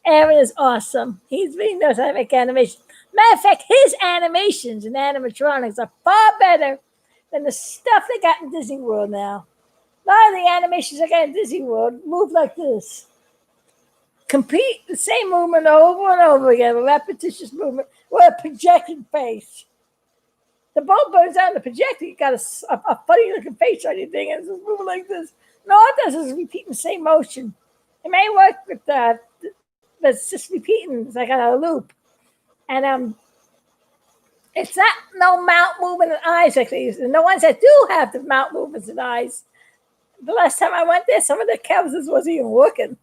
Aaron is awesome. He knows how to make animation. Matter of fact, his animations and animatronics are far better than the stuff they got in Disney World now. A lot of the animations they got in Disney World move like this. Compete the same movement over and over again, a repetitious movement with a projected face. The bulb burns out in the projector, you got a funny looking face on your thing, and it's moving like this. No, it does is repeating the same motion. It may work with but it's just repeating. It's like on a loop. And it's not no mouth movement and eyes like they used to. And the ones that do have the mouth movements and eyes, the last time I went there, some of the canvases wasn't even working.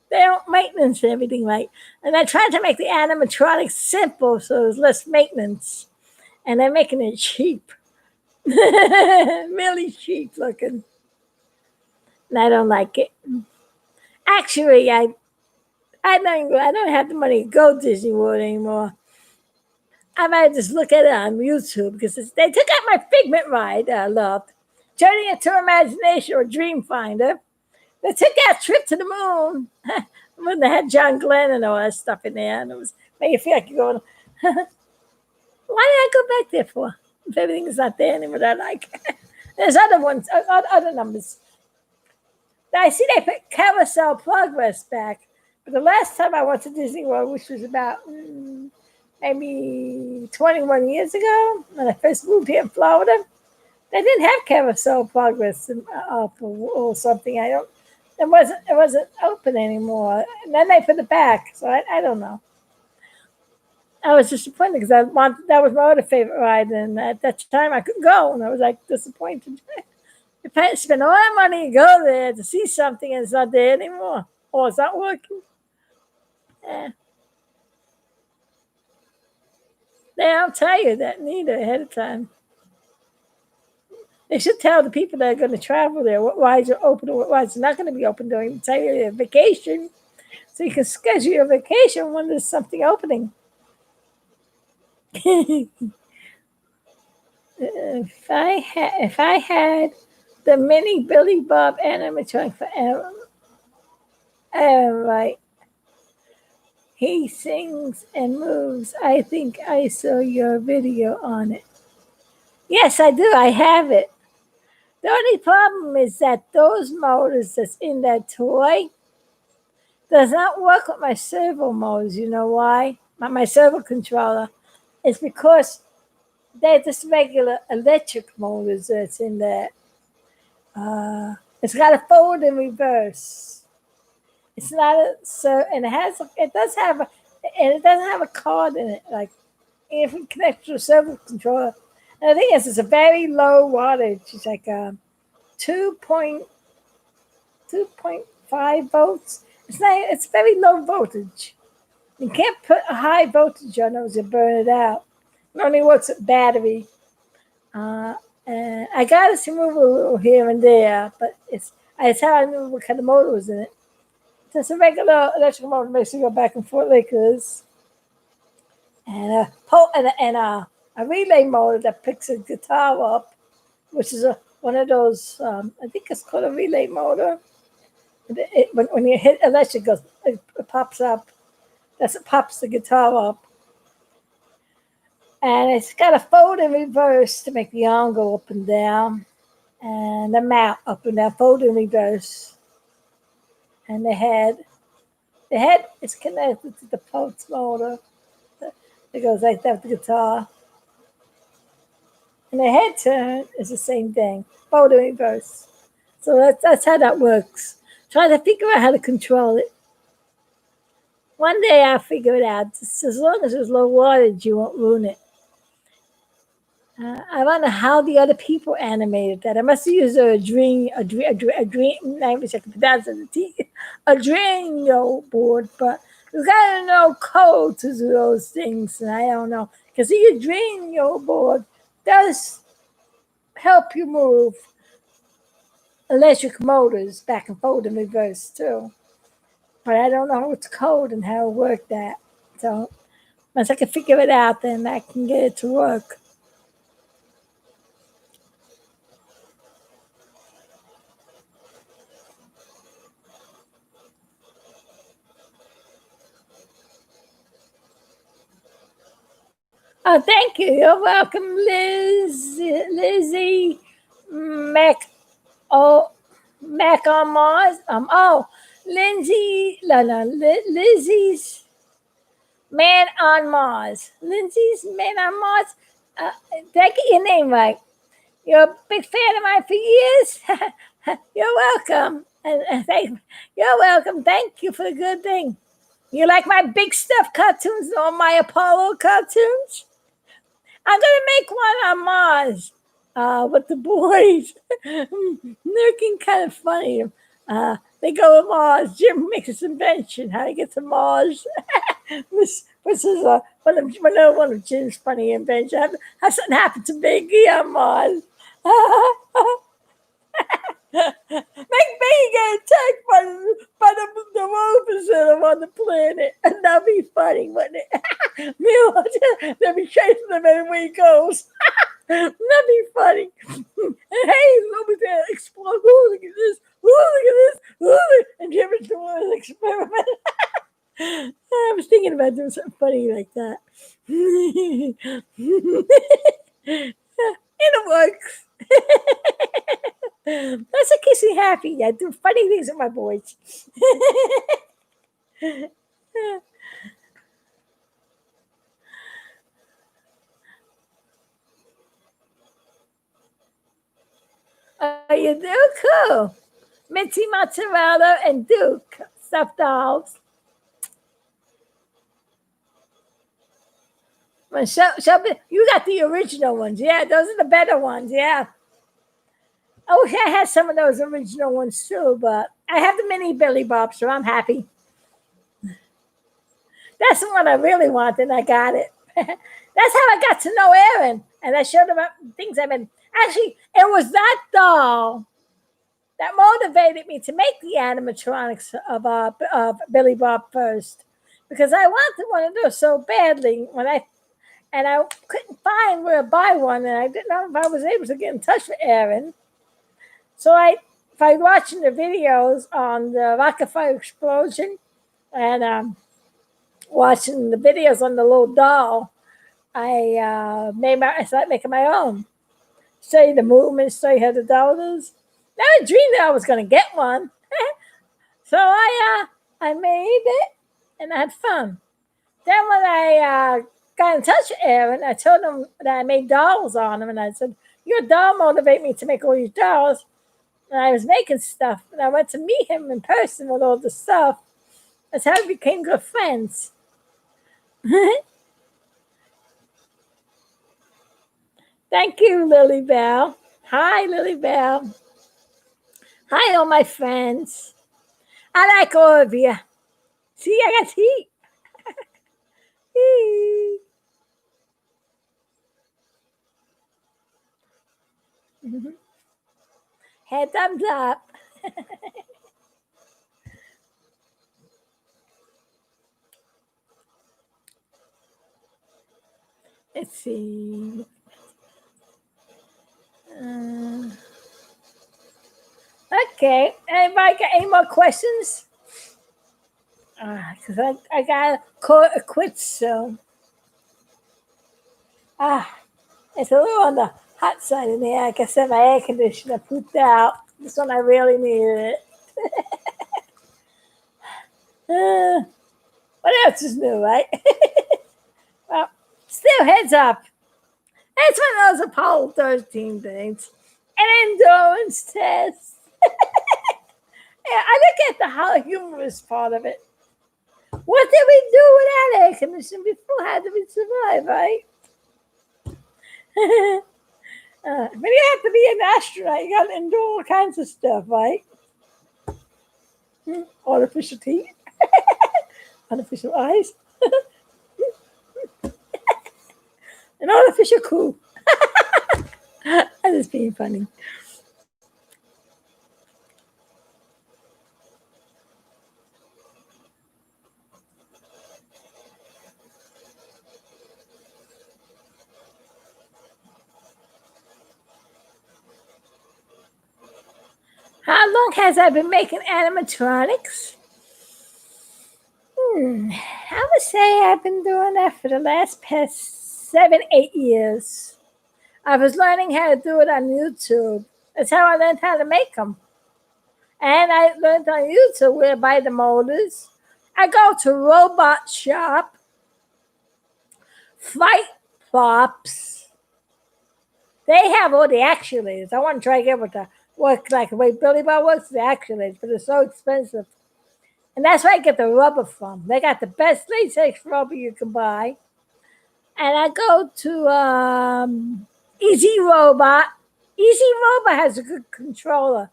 They don't maintenance everything right. And I tried to make the animatronics simple so there's less maintenance. and they're making it cheap, really cheap looking. And I don't like it. Actually, I don't have the money to go to Disney World anymore. I might just look at it on YouTube because they took out my Figment ride that I loved, turning it to imagination or dream finder. They took that trip to the moon when they had John Glenn and all that stuff in there, and it was made you feel like you're going. Why did I go back there for? If everything is not there anymore, that I like. There's other ones, other numbers. I see they put Carousel Progress back, but the last time I went to Disney World, which was about maybe 21 years ago, when I first moved here in Florida, they didn't have Carousel Progress or something. It wasn't open anymore. And then they put it back, so I don't know. I was disappointed because that was my other favorite ride, and at that time I couldn't go, and I was like disappointed. If I spend all that money to go there to see something and it's not there anymore, or it's not working, they don't tell you that neither ahead of time. They should tell the people that are going to travel there what rides are open or what rides are not going to be open during the time of your vacation, so you can schedule your vacation when there's something opening. If I had the mini Billy Bob animatronic for Aaron, right? He sings and moves. I think I saw your video on it. Yes, I do. I have it. The only problem is that those motors that's in that toy does not work with my servo motors. You know why? My servo controller. It's because they're just regular electric motors that's in there. It's got a forward and reverse. It's not and it doesn't have a card in it. Like if it connects to a servo controller, and the thing is, it's a very low wattage. It's like 2.5 volts. It's very low voltage. You can't put a high voltage on those and burn it out. It only works with battery. And I got it to move a little here and there, but it's how I knew what kind of motor was in it. Just a regular electrical motor makes you go back and forth like this. And a relay motor that picks a guitar up, which is one of those, I think it's called a relay motor. When you hit electric, it pops up. That's what pops the guitar up. And it's got a forward and reverse to make the arm go up and down. And the mount up and down, forward and reverse. And the head is connected to the pulse motor. It goes like that with the guitar. And the head turn is the same thing, forward and reverse. So that's how that works. Trying to figure out how to control it. One day I'll figure it out. Just as long as there's low wattage, you won't ruin it. I wonder how the other people animated that. I must have used a dream. I wish I could pronounce it. A Drino board, but there's got to know code to do those things, and I don't know. Because the Drino board does help you move electric motors back and forth and reverse too. But I don't know what's code and how to work that. So once I can figure it out, then I can get it to work. Oh, thank you. You're welcome, Lizzie Mac. Oh, Mac on Mars. Lizzie's Man on Mars. Lindsay's Man on Mars. Did I get your name right? You're a big fan of mine for years. You're welcome. You're welcome. Thank you for the good thing. You like my big stuff cartoons or my Apollo cartoons? I'm gonna make one on Mars with the boys. They're looking kind of funny. They go to Mars. Jim makes his invention how to get to Mars. This is one of Jim's funny inventions. Have something happen to Biggie on Mars. Make Biggie get attacked by the rovers that are on the planet. And that'd be funny, wouldn't it? Meanwhile, they'll be chasing him everywhere he goes. That'd be funny. And hey, over there, explode. Ooh, look at this. Ooh, look at this. Ooh, and Jim is doing an experiment. I was thinking about doing something funny like that. And it works. That's what keeps me happy. I do funny things with my boys. Oh, you do? Cool. Minty mozzarella and Duke stuffed dolls. Well, you got the original ones. Yeah, those are the better ones. Yeah. I wish I had some of those original ones too, but I have the mini Billy Bob, so I'm happy. That's the one I really want, and I got it. That's how I got to know Aaron, and I showed him things I've been. Actually, it was that doll that motivated me to make the animatronics of Billy Bob first, because I wanted one of those so badly and I couldn't find where to buy one, and I didn't know if I was able to get in touch with Aaron. So by watching the videos on the Rockefeller explosion and watching the videos on the little doll, I started making my own. Study the movements, study how the doll is. Never dreamed that I was going to get one. So I made it, and I had fun. Then when I got in touch with Aaron, I told him that I made dolls on him, and I said, your doll motivated me to make all these dolls. And I was making stuff, and I went to meet him in person with all the stuff. That's how we became good friends. Thank you, Lily Bell. Hi, Lily Bell. Hi, all my friends. I like all of you. See, I got heat. Head thumbs up. Let's see. Okay. Anybody got any more questions? Because I got to call it a quit soon. It's a little on the hot side in there. Like I said, my air conditioner pooped out. This one I really needed it. What else is new, right? Well, still heads up. It's one of those Apollo 13 things. An endurance test. Yeah, I look at the how humorous part of it. What did we do without air conditioning before? How did we survive, right? When you have to be an astronaut, you got to endure all kinds of stuff, right? Artificial teeth, artificial eyes, an artificial coup. That is being funny. How long has I been making animatronics? I would say I've been doing that for the past 7-8 years. I was learning how to do it on YouTube. That's how I learned how to make them. And I learned on YouTube where to buy the motors. I go to Robot Shop, Flight Props. They have all the actuators. I want to try to get with the work like the way Billy Bob works, the actuators, but they're so expensive. And that's where I get the rubber from. They got the best latex rubber you can buy. And I go to Easy Robot. Easy Robot has a good controller.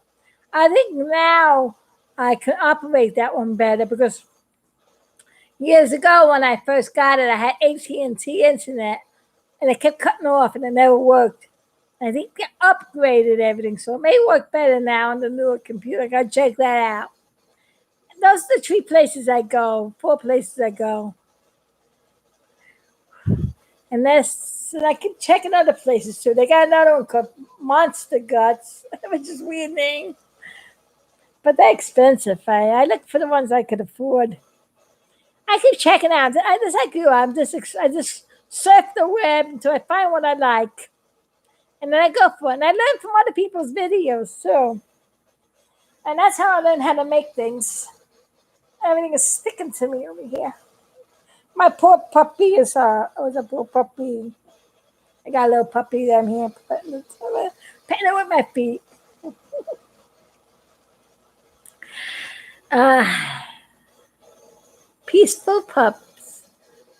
I think now I can operate that one better because Years ago, when I first got it, I had AT&T internet, and it kept cutting off, and it never worked. I think they upgraded everything, so it may work better now on the newer computer. I gotta check that out. Those are the 3 places I go, 4 places I go. And I can check in other places too. They got another one called Monster Guts, which is a weird name. But they're expensive. I look for the ones I could afford. I keep checking out. I just like you. I just surf the web until I find what I like, and then I go for it. And I learn from other people's videos too. And that's how I learn how to make things. Everything is sticking to me over here. My poor puppy was a poor puppy. I got a little puppy that I'm here petting it with my feet. Uh, Peaceful pups.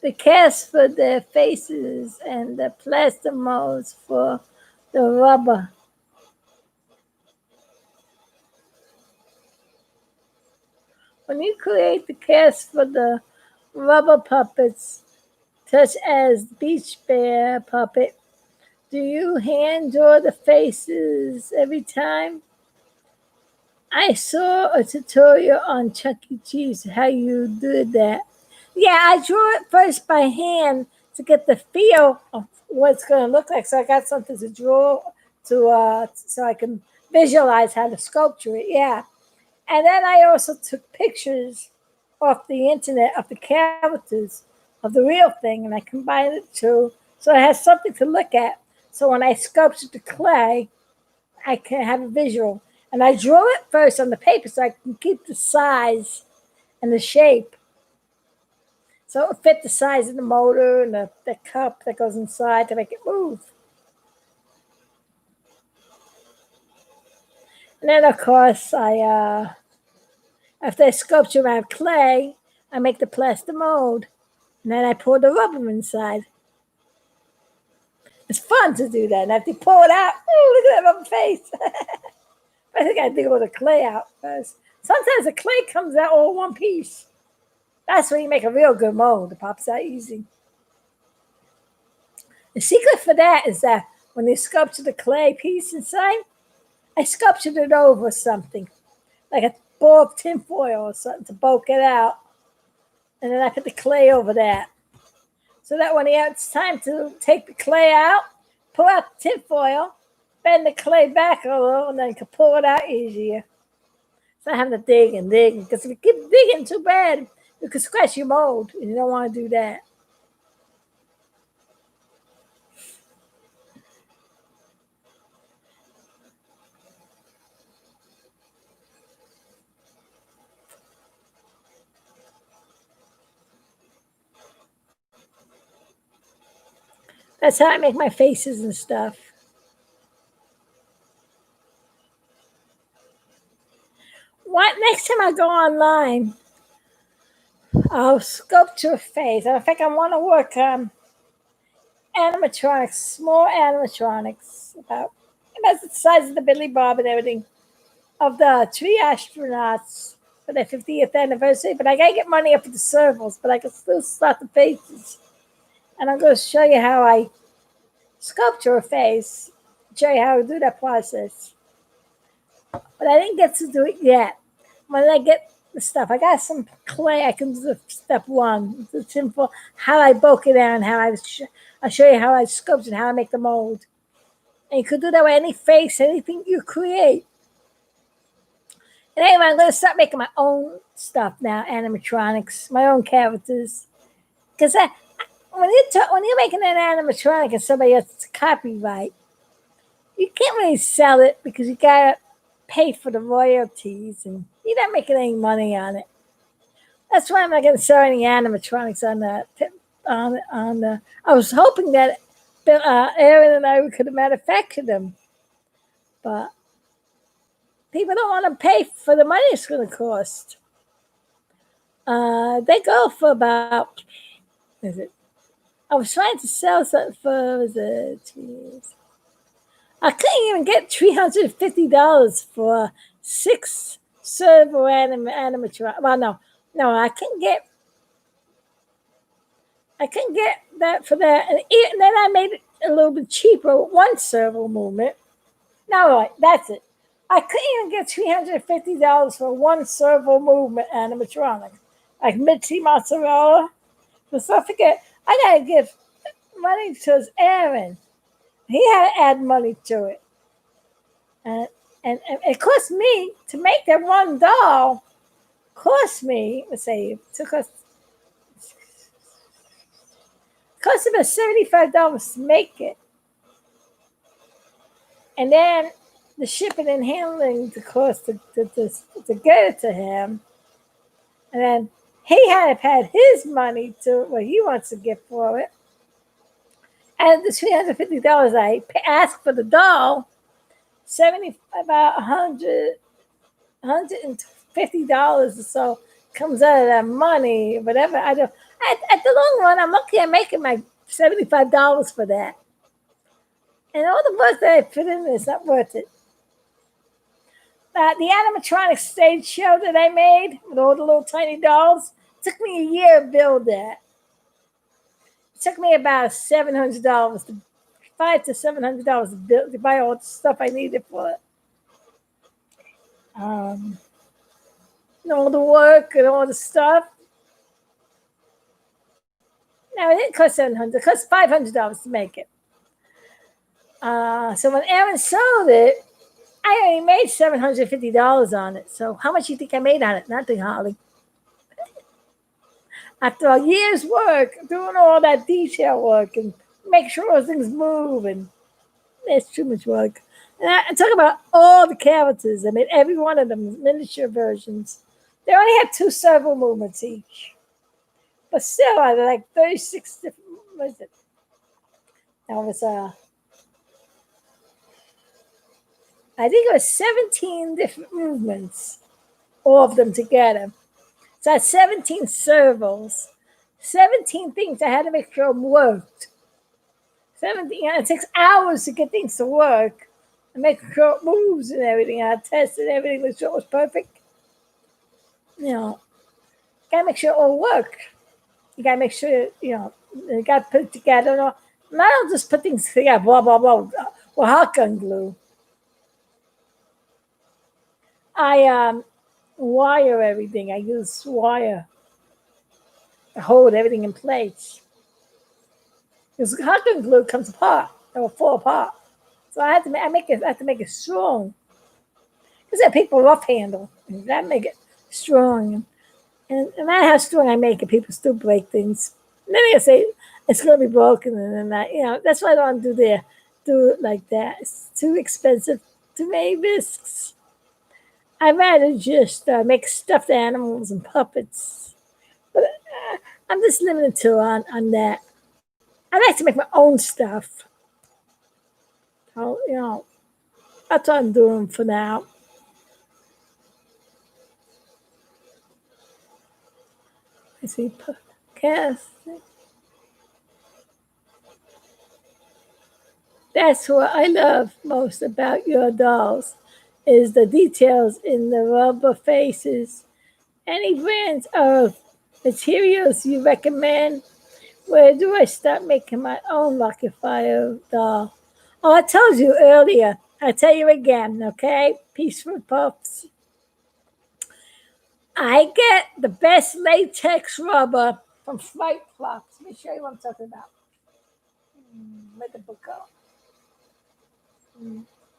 The cast for their faces and the plaster molds for the rubber. When you create the cast for the rubber puppets, such as Beach Bear puppet, do you hand draw the faces every time? I saw a tutorial on Chuck E. Cheese how you do that. Yeah, I drew it first by hand to get the feel of what it's going to look like. So I got something to draw so I can visualize how to sculpture it. Yeah, and then I also took pictures off the internet of the characters of the real thing, and I combined it too, so it has something to look at. So when I sculpted the clay, I can have a visual. And I drew it first on the paper so I can keep the size and the shape. So it would fit the size of the motor and the cup that goes inside to make it move. And then, of course, after I sculpture out clay, I make the plaster mold. And then I pour the rubber inside. It's fun to do that. And after you pour it out, look at that rubber face. I think I do all the clay out first. Sometimes the clay comes out all one piece. That's when you make a real good mold. It pops out easy. The secret for that is that when you sculpture the clay piece inside, I sculptured it over something, like a ball of tinfoil or something to bulk it out. And then I put the clay over that. So that when it's time to take the clay out, pull out the tinfoil, bend the clay back a little, and then you can pull it out easier. It's not having to dig and dig, because if you keep digging too bad, you can scratch your mold, and you don't want to do that. That's how I make my faces and stuff. What next time I go online, I'll sculpture a face. In fact, I want to work animatronics, small animatronics, about the size of the Billy Bob and everything, of the 3 astronauts for their 50th anniversary. But I gotta get money up for the servals, but I can still start the faces. And I'm going to show you how I sculpture a face, show you how I do that process. But I didn't get to do it yet. When I get the stuff, I got some clay. I can do step one. It's simple. How I bulk it down, I'll show you how I sculpt it, how I make the mold. And you could do that with any face, anything you create. And anyway, I'm going to start making my own stuff now, animatronics, my own characters. Because when you're making an animatronic and somebody else's copyright, you can't really sell it because you gotta pay for the royalties, and you're not making any money on it. That's why I'm not going to sell any animatronics on the. I was hoping that Aaron and I could have manufactured them, but people don't want to pay for the money it's going to cost. They go for about. Is it? I was trying to sell something for. Was it? Geez. I couldn't even get $350 for 6 servo animatronics. Well, no, I couldn't get I couldn't get that for that. And then I made it a little bit cheaper with one servo movement. Now, right, that's it. I couldn't even get $350 for one servo movement animatronic. Like Mitzi Mozzarella. But don't forget, I gotta give money to Aaron. He had to add money to it. And it cost me to make that one doll. Cost me, let's say, it took us cost about $75 to make it. And then the shipping and handling, the cost to get it to him. And then he had his money to what he wants to get for it. And the $350 I asked for the doll, about $150 or so comes out of that money, whatever I do. At the long run, I'm lucky I'm making my $75 for that. And all the work that I put in is not worth it. The animatronic stage show that I made with all the little tiny dolls took me a year to build that. It took me about $700 to $500 to $700 to build to buy all the stuff I needed for it. All the work and all the stuff. No, it didn't cost $700. It cost $500 to make it. So when Aaron sold it, I only made $750 on it. So how much do you think I made on it? Nothing, Holly. After a year's work, doing all that detail work and make sure things move, and it's too much work. And I talk about all the characters. I made every one of them miniature versions. They only had 2 servo movements each. But still, I had like 36 different, what is it? That was, I think it was 17 different movements, all of them together. So I had 17 servos, 17 things I had to make sure worked. 17, and it takes hours to get things to work and make sure it moves and everything. I tested everything, make sure it was perfect. Gotta make sure it all worked. You gotta make sure, you gotta put it together. Not I'll just put things together, blah, blah, blah, with hot gun glue. I wire everything. I use wire to hold everything in place. Because hot gun glue comes apart. It will fall apart. So I have to make it strong. Because people rough handle. And that make it strong. And no matter how strong I make it, people still break things. And then they say it's going to be broken, and then that's why I don't do it like that. It's too expensive to make risks. I'd rather just make stuffed animals and puppets. But I'm just limited on that. I like to make my own stuff. So, that's what I'm doing for now. I see podcast. That's what I love most about your dolls is the details in the rubber faces. Any brands of materials you recommend? Where do I start making my own Lucky Fire doll? Oh, I told you earlier. I'll tell you again, okay? Peaceful Puffs. I get the best latex rubber from Flight Flops. Let me show you what I'm talking about. Where'd the book go?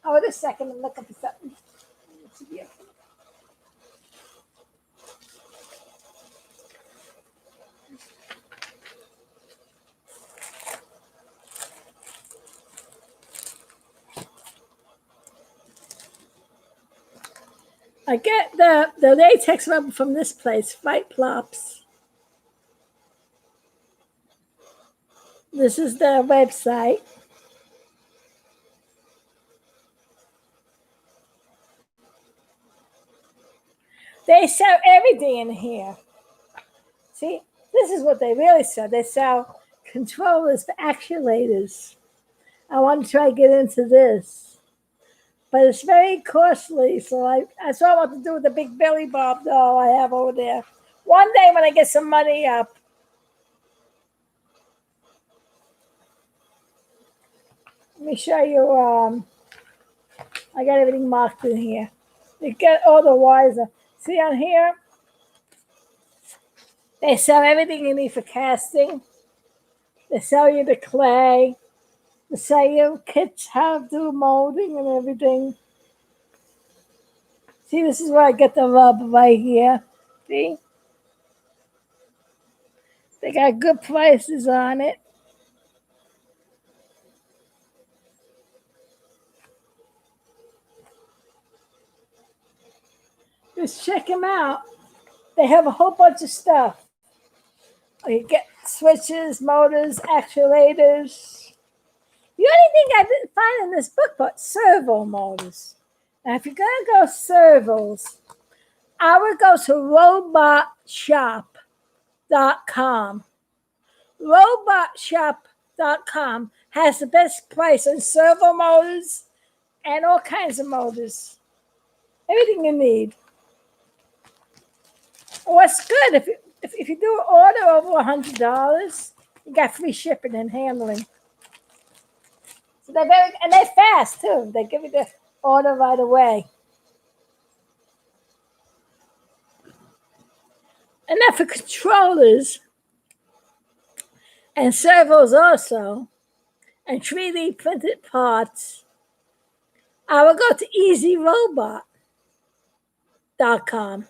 Oh, wait a second. I'm looking for something. I get the latex rubber from this place, Fight Plops. This is their website. They sell everything in here. See, this is what they really sell. They sell controllers for actuators. I want to try to get into this, but it's very costly. So that's what I want to do with the big Billy Bob doll I have over there. One day when I get some money up, Let me show you. I got everything marked in here. You get all the wires. See on here? They sell everything you need for casting. They sell you the clay. They sell you kits how to do molding and everything. See, this is where I get the rubber right here. See? They got good prices on it. Just check them out. They have a whole bunch of stuff. You get switches, motors, actuators. The only thing I didn't find in this book but servo motors. Now, if you're going to go servos, I would go to robotshop.com. Robotshop.com has the best price on servo motors and all kinds of motors. Everything you need. What's good, if you do an order over $100, you got free shipping and handling. So they're fast too. They give you the order right away. And then for controllers and servos also, and 3D printed parts, I will go to easyrobot.com.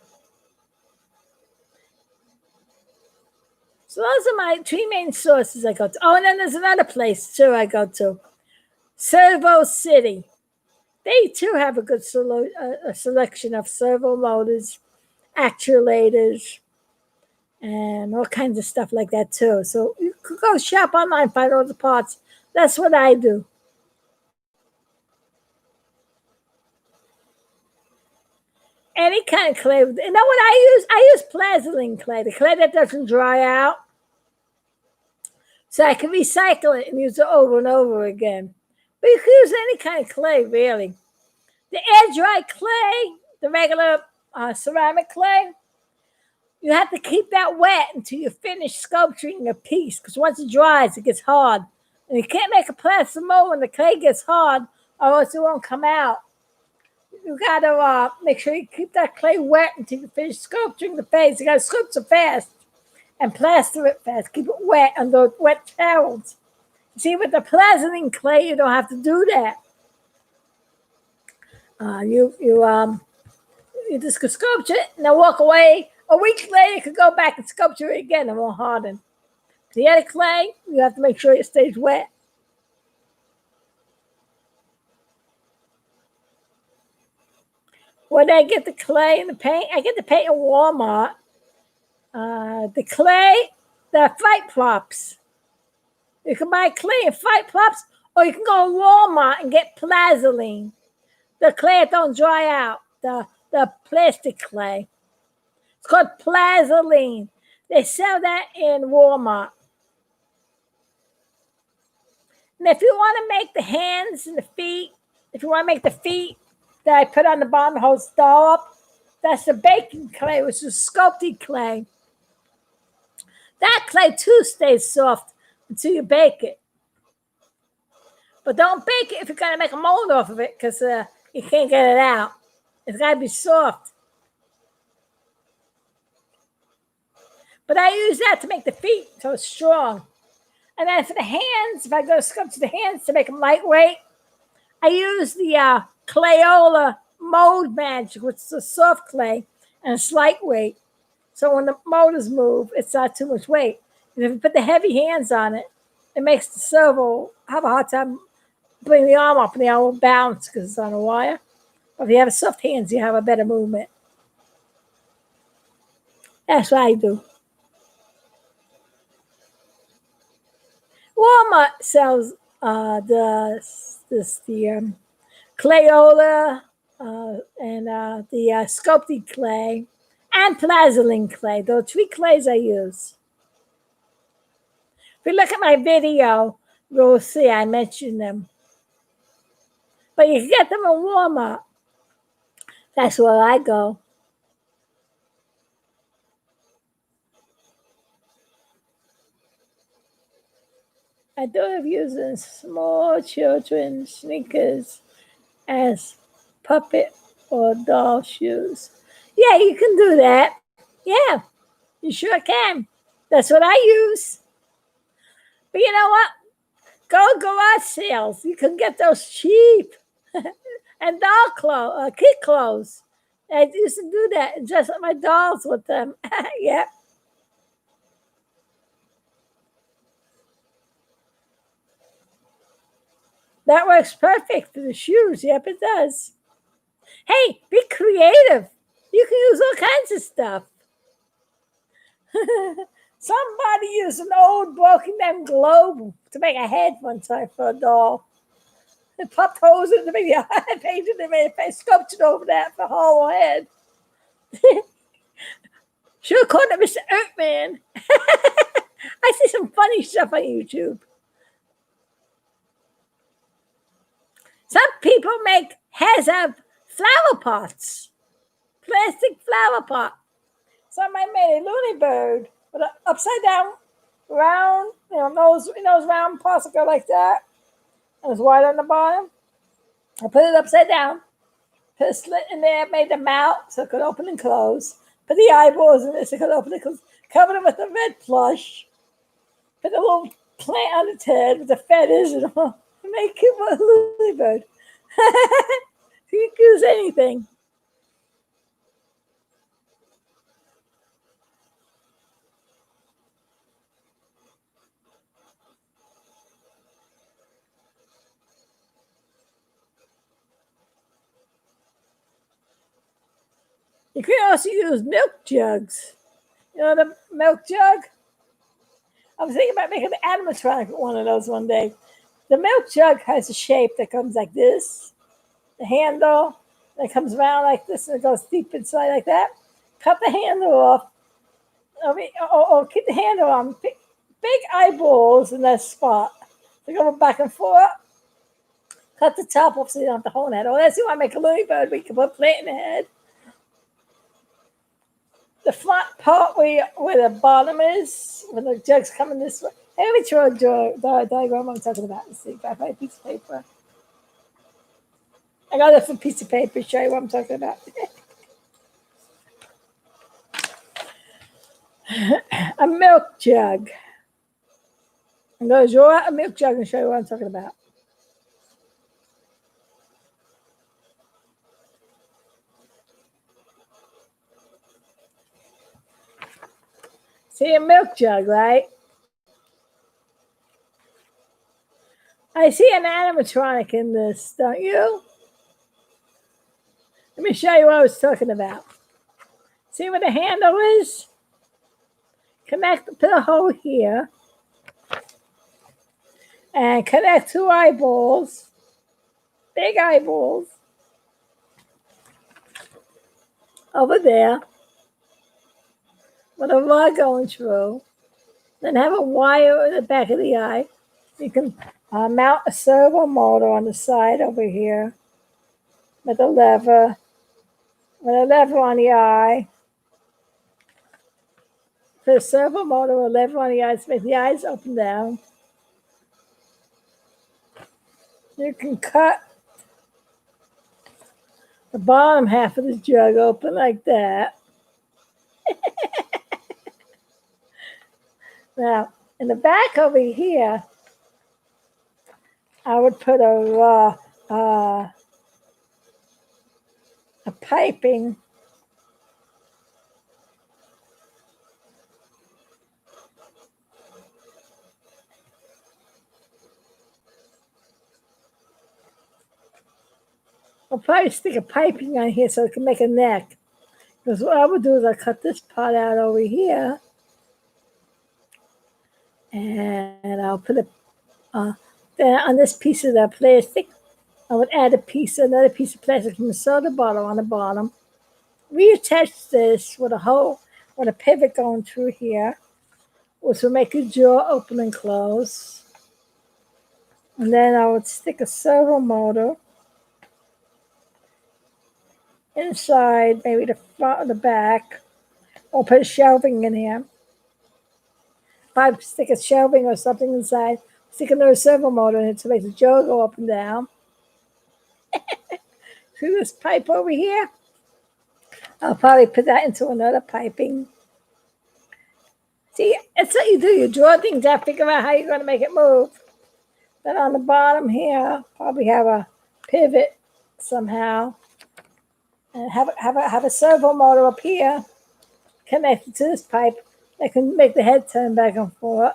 So those are my three main sources I go to. Oh, and then there's another place too I go to, Servo City. They too have a good selection of servo motors, actuators, and all kinds of stuff like that too. So you could go shop online, find all the parts. That's what I do. Any kind of clay. You know what I use? I use Plastiline clay, the clay that doesn't dry out. So I can recycle it and use it over and over again. But you can use any kind of clay, really. The air dry clay, the regular ceramic clay, you have to keep that wet until you finish sculpturing a piece, because once it dries, it gets hard. And you can't make a plastic mold when the clay gets hard, or else it won't come out. You got to make sure you keep that clay wet until you finish sculpturing the face. You got to sculpt it fast and plaster it fast. Keep it wet under wet towels. See, with the Plastiline clay, you don't have to do that. You just could sculpture it and then walk away. A week later, you could go back and sculpture it again and it won't harden. The other clay, you have to make sure it stays wet. Where did I get the clay and the paint? I get the paint at Walmart. The clay, the fight props. You can buy clay and fight props, or you can go to Walmart and get Plastiline. The clay that don't dry out, the plastic clay. It's called Plastiline. They sell that in Walmart. And if you want to make the hands and the feet, if you want to make the feet that I put on the bottom, hold star up, that's the baking clay, which is sculpted clay. That clay too stays soft until you bake it. But don't bake it if you're going to make a mold off of it, because you can't get it out. It's got to be soft. But I use that to make the feet so it's strong. And then for the hands, if I go to sculpture the hands to make them lightweight, I use the Clayola Mold Magic, which is a soft clay, and it's lightweight. So when the motors move, it's not too much weight. And if you put the heavy hands on it, it makes the servo have a hard time putting the arm up, and the arm will bounce because it's on a wire. But if you have soft hands, you have a better movement. That's what I do. Walmart sells the Clayola and the sculpted clay and Plastiline clay. Those three clays I use. If you look at my video, you'll see I mentioned them. But you can get them in Walmart. That's where I go. I thought of using small children's sneakers as puppet or doll shoes. Yeah, you can do that. Yeah, you sure can. That's what I use. But you know what? Go garage sales. You can get those cheap. And doll clothes, kid clothes. I used to do that and dress up my dolls with them. Yeah, that works perfect for the shoes. Yep, it does. Hey, be creative. You can use all kinds of stuff. Somebody used an old broken down globe to make a head one time for a doll. They popped holes in the video. I painted them in face, sculpted over that for a hollow head. Should have called it Mr. Earthman. I see some funny stuff on YouTube. Some people make heads out of flower pots, plastic flower pot. Somebody made a loony bird with an upside down, round, those round pots that go like that, and it's wide on the bottom. I put it upside down, put a slit in there, made the mouth so it could open and close. Put the eyeballs in it so it could open and close. Covered it with a red plush. Put a little plant on its head with the feathers and all. Make it a loony bird. You can use anything. You can also use milk jugs. You know the milk jug? I was thinking about making an animatronic one of those one day. The milk jug has a shape that comes like this. The handle that comes around like this and it goes deep inside like that. Cut the handle off. Or keep the handle on. Big eyeballs in that spot. They go back and forth. Cut the top off so you don't have to hold it. Oh, that's you want to make a loony bird. We can put a plant in the head. The front part where the bottom is, when the jug's coming this way. Hey, let me draw the diagram I'm talking about. Let's see if I find a piece of paper. I got a different piece of paper to show you what I'm talking about. A milk jug. I'm going to draw out a milk jug and show you what I'm talking about. See a milk jug, right? I see an animatronic in this, don't you? Let me show you what I was talking about. See where the handle is? Connect to the hole here. And connect two eyeballs. Big eyeballs. Over there. With a rod going through. Then have a wire in the back of the eye. You can mount a servo motor on the side over here. With a lever. With a lever on the eye. Put a servo motor or a lever on the eyes to make the eyes open down. You can cut the bottom half of the jug open like that. Now, in the back over here, I would put a piping. I'll probably stick a piping on here so it can make a neck. Because what I would do is I cut this part out over here. And I'll put it then on this piece of the plastic. I would add another piece of plastic from the soda bottle on the bottom. Reattach this with a hole, with a pivot going through here, which will make the jaw open and close. And then I would stick a servo motor inside, maybe the front or the back, or put a shelving in here. If I stick a shelving or something inside, Stick another servo motor in it to make the jug go up and down. See this pipe over here? I'll probably put that into another piping. See, it's what you do. You draw things out, figure out how you're going to make it move. Then on the bottom here, probably have a pivot somehow. And have a servo motor up here connected to this pipe that can make the head turn back and forth.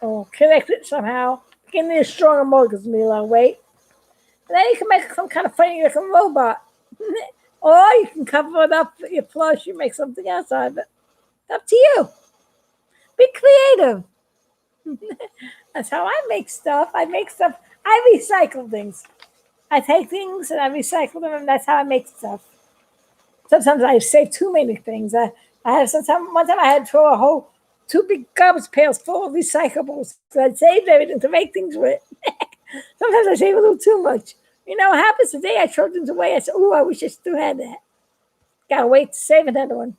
Or connect it somehow. You need a stronger motor because it's going to be a lot of weight. And then you can make some kind of funny looking robot. Or you can cover it up with your plush, you make something else out of it. Up to you. Be creative. That's how I make stuff. I recycle things. I take things and I recycle them, and that's how I make stuff. Sometimes I save too many things. One time I had to throw a whole 2 big garbage pails full of recyclables. So I saved everything to make things with. Sometimes I save a little too much. You know what happens today? I throw things away. I said, "Oh, I wish I still had that." Gotta wait to save another one.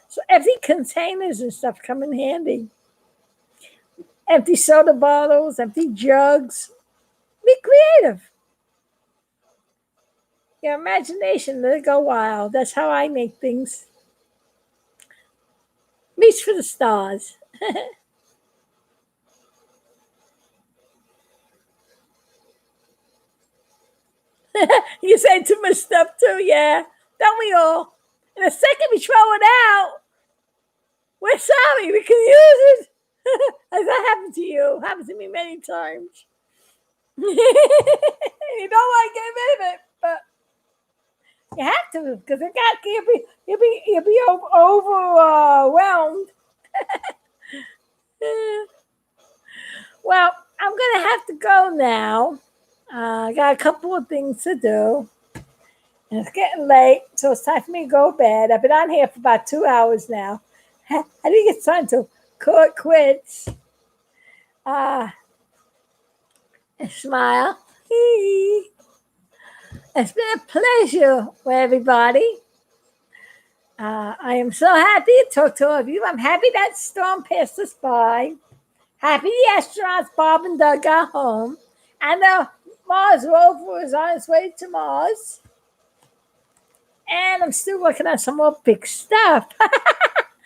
So empty containers and stuff come in handy. Empty soda bottles, empty jugs. Be creative. Your imagination, let it go wild. That's how I make things. Reach for the stars. You say too much stuff too, yeah. Don't we all? In a second we throw it out. We're sorry, we can use it. Has that happened to you? Happened to me many times. You don't want to get rid of it, but you have to, because you'll be overwhelmed. Well, I'm gonna have to go now. I got a couple of things to do. And it's getting late, so it's time for me to go to bed. I've been on here for about 2 hours now. I think it's time to call it quits. And smile. It's been a pleasure with everybody. I am so happy to talk to all of you. I'm happy that storm passed us by. Happy the astronauts Bob and Doug got home. And the Mars rover is on its way to Mars. And I'm still working on some more big stuff.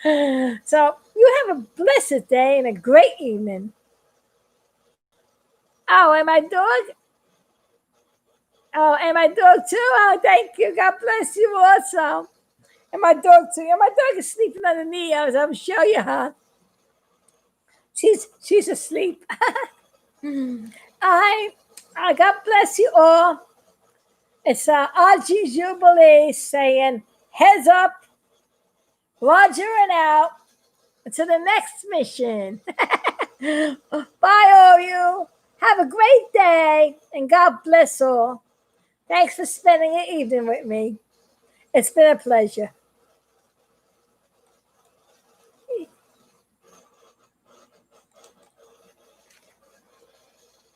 So you have a blessed day and a great evening. Oh, and my dog. Oh, and my dog too. Oh, thank you. God bless you also. And my dog too. And my dog is sleeping underneath. I'll show you her. She's asleep. God bless you all. It's RG Jubilee saying, heads up, Roger and out. To the next mission. Bye, all of you. Have a great day, and God bless all. Thanks for spending an evening with me. It's been a pleasure.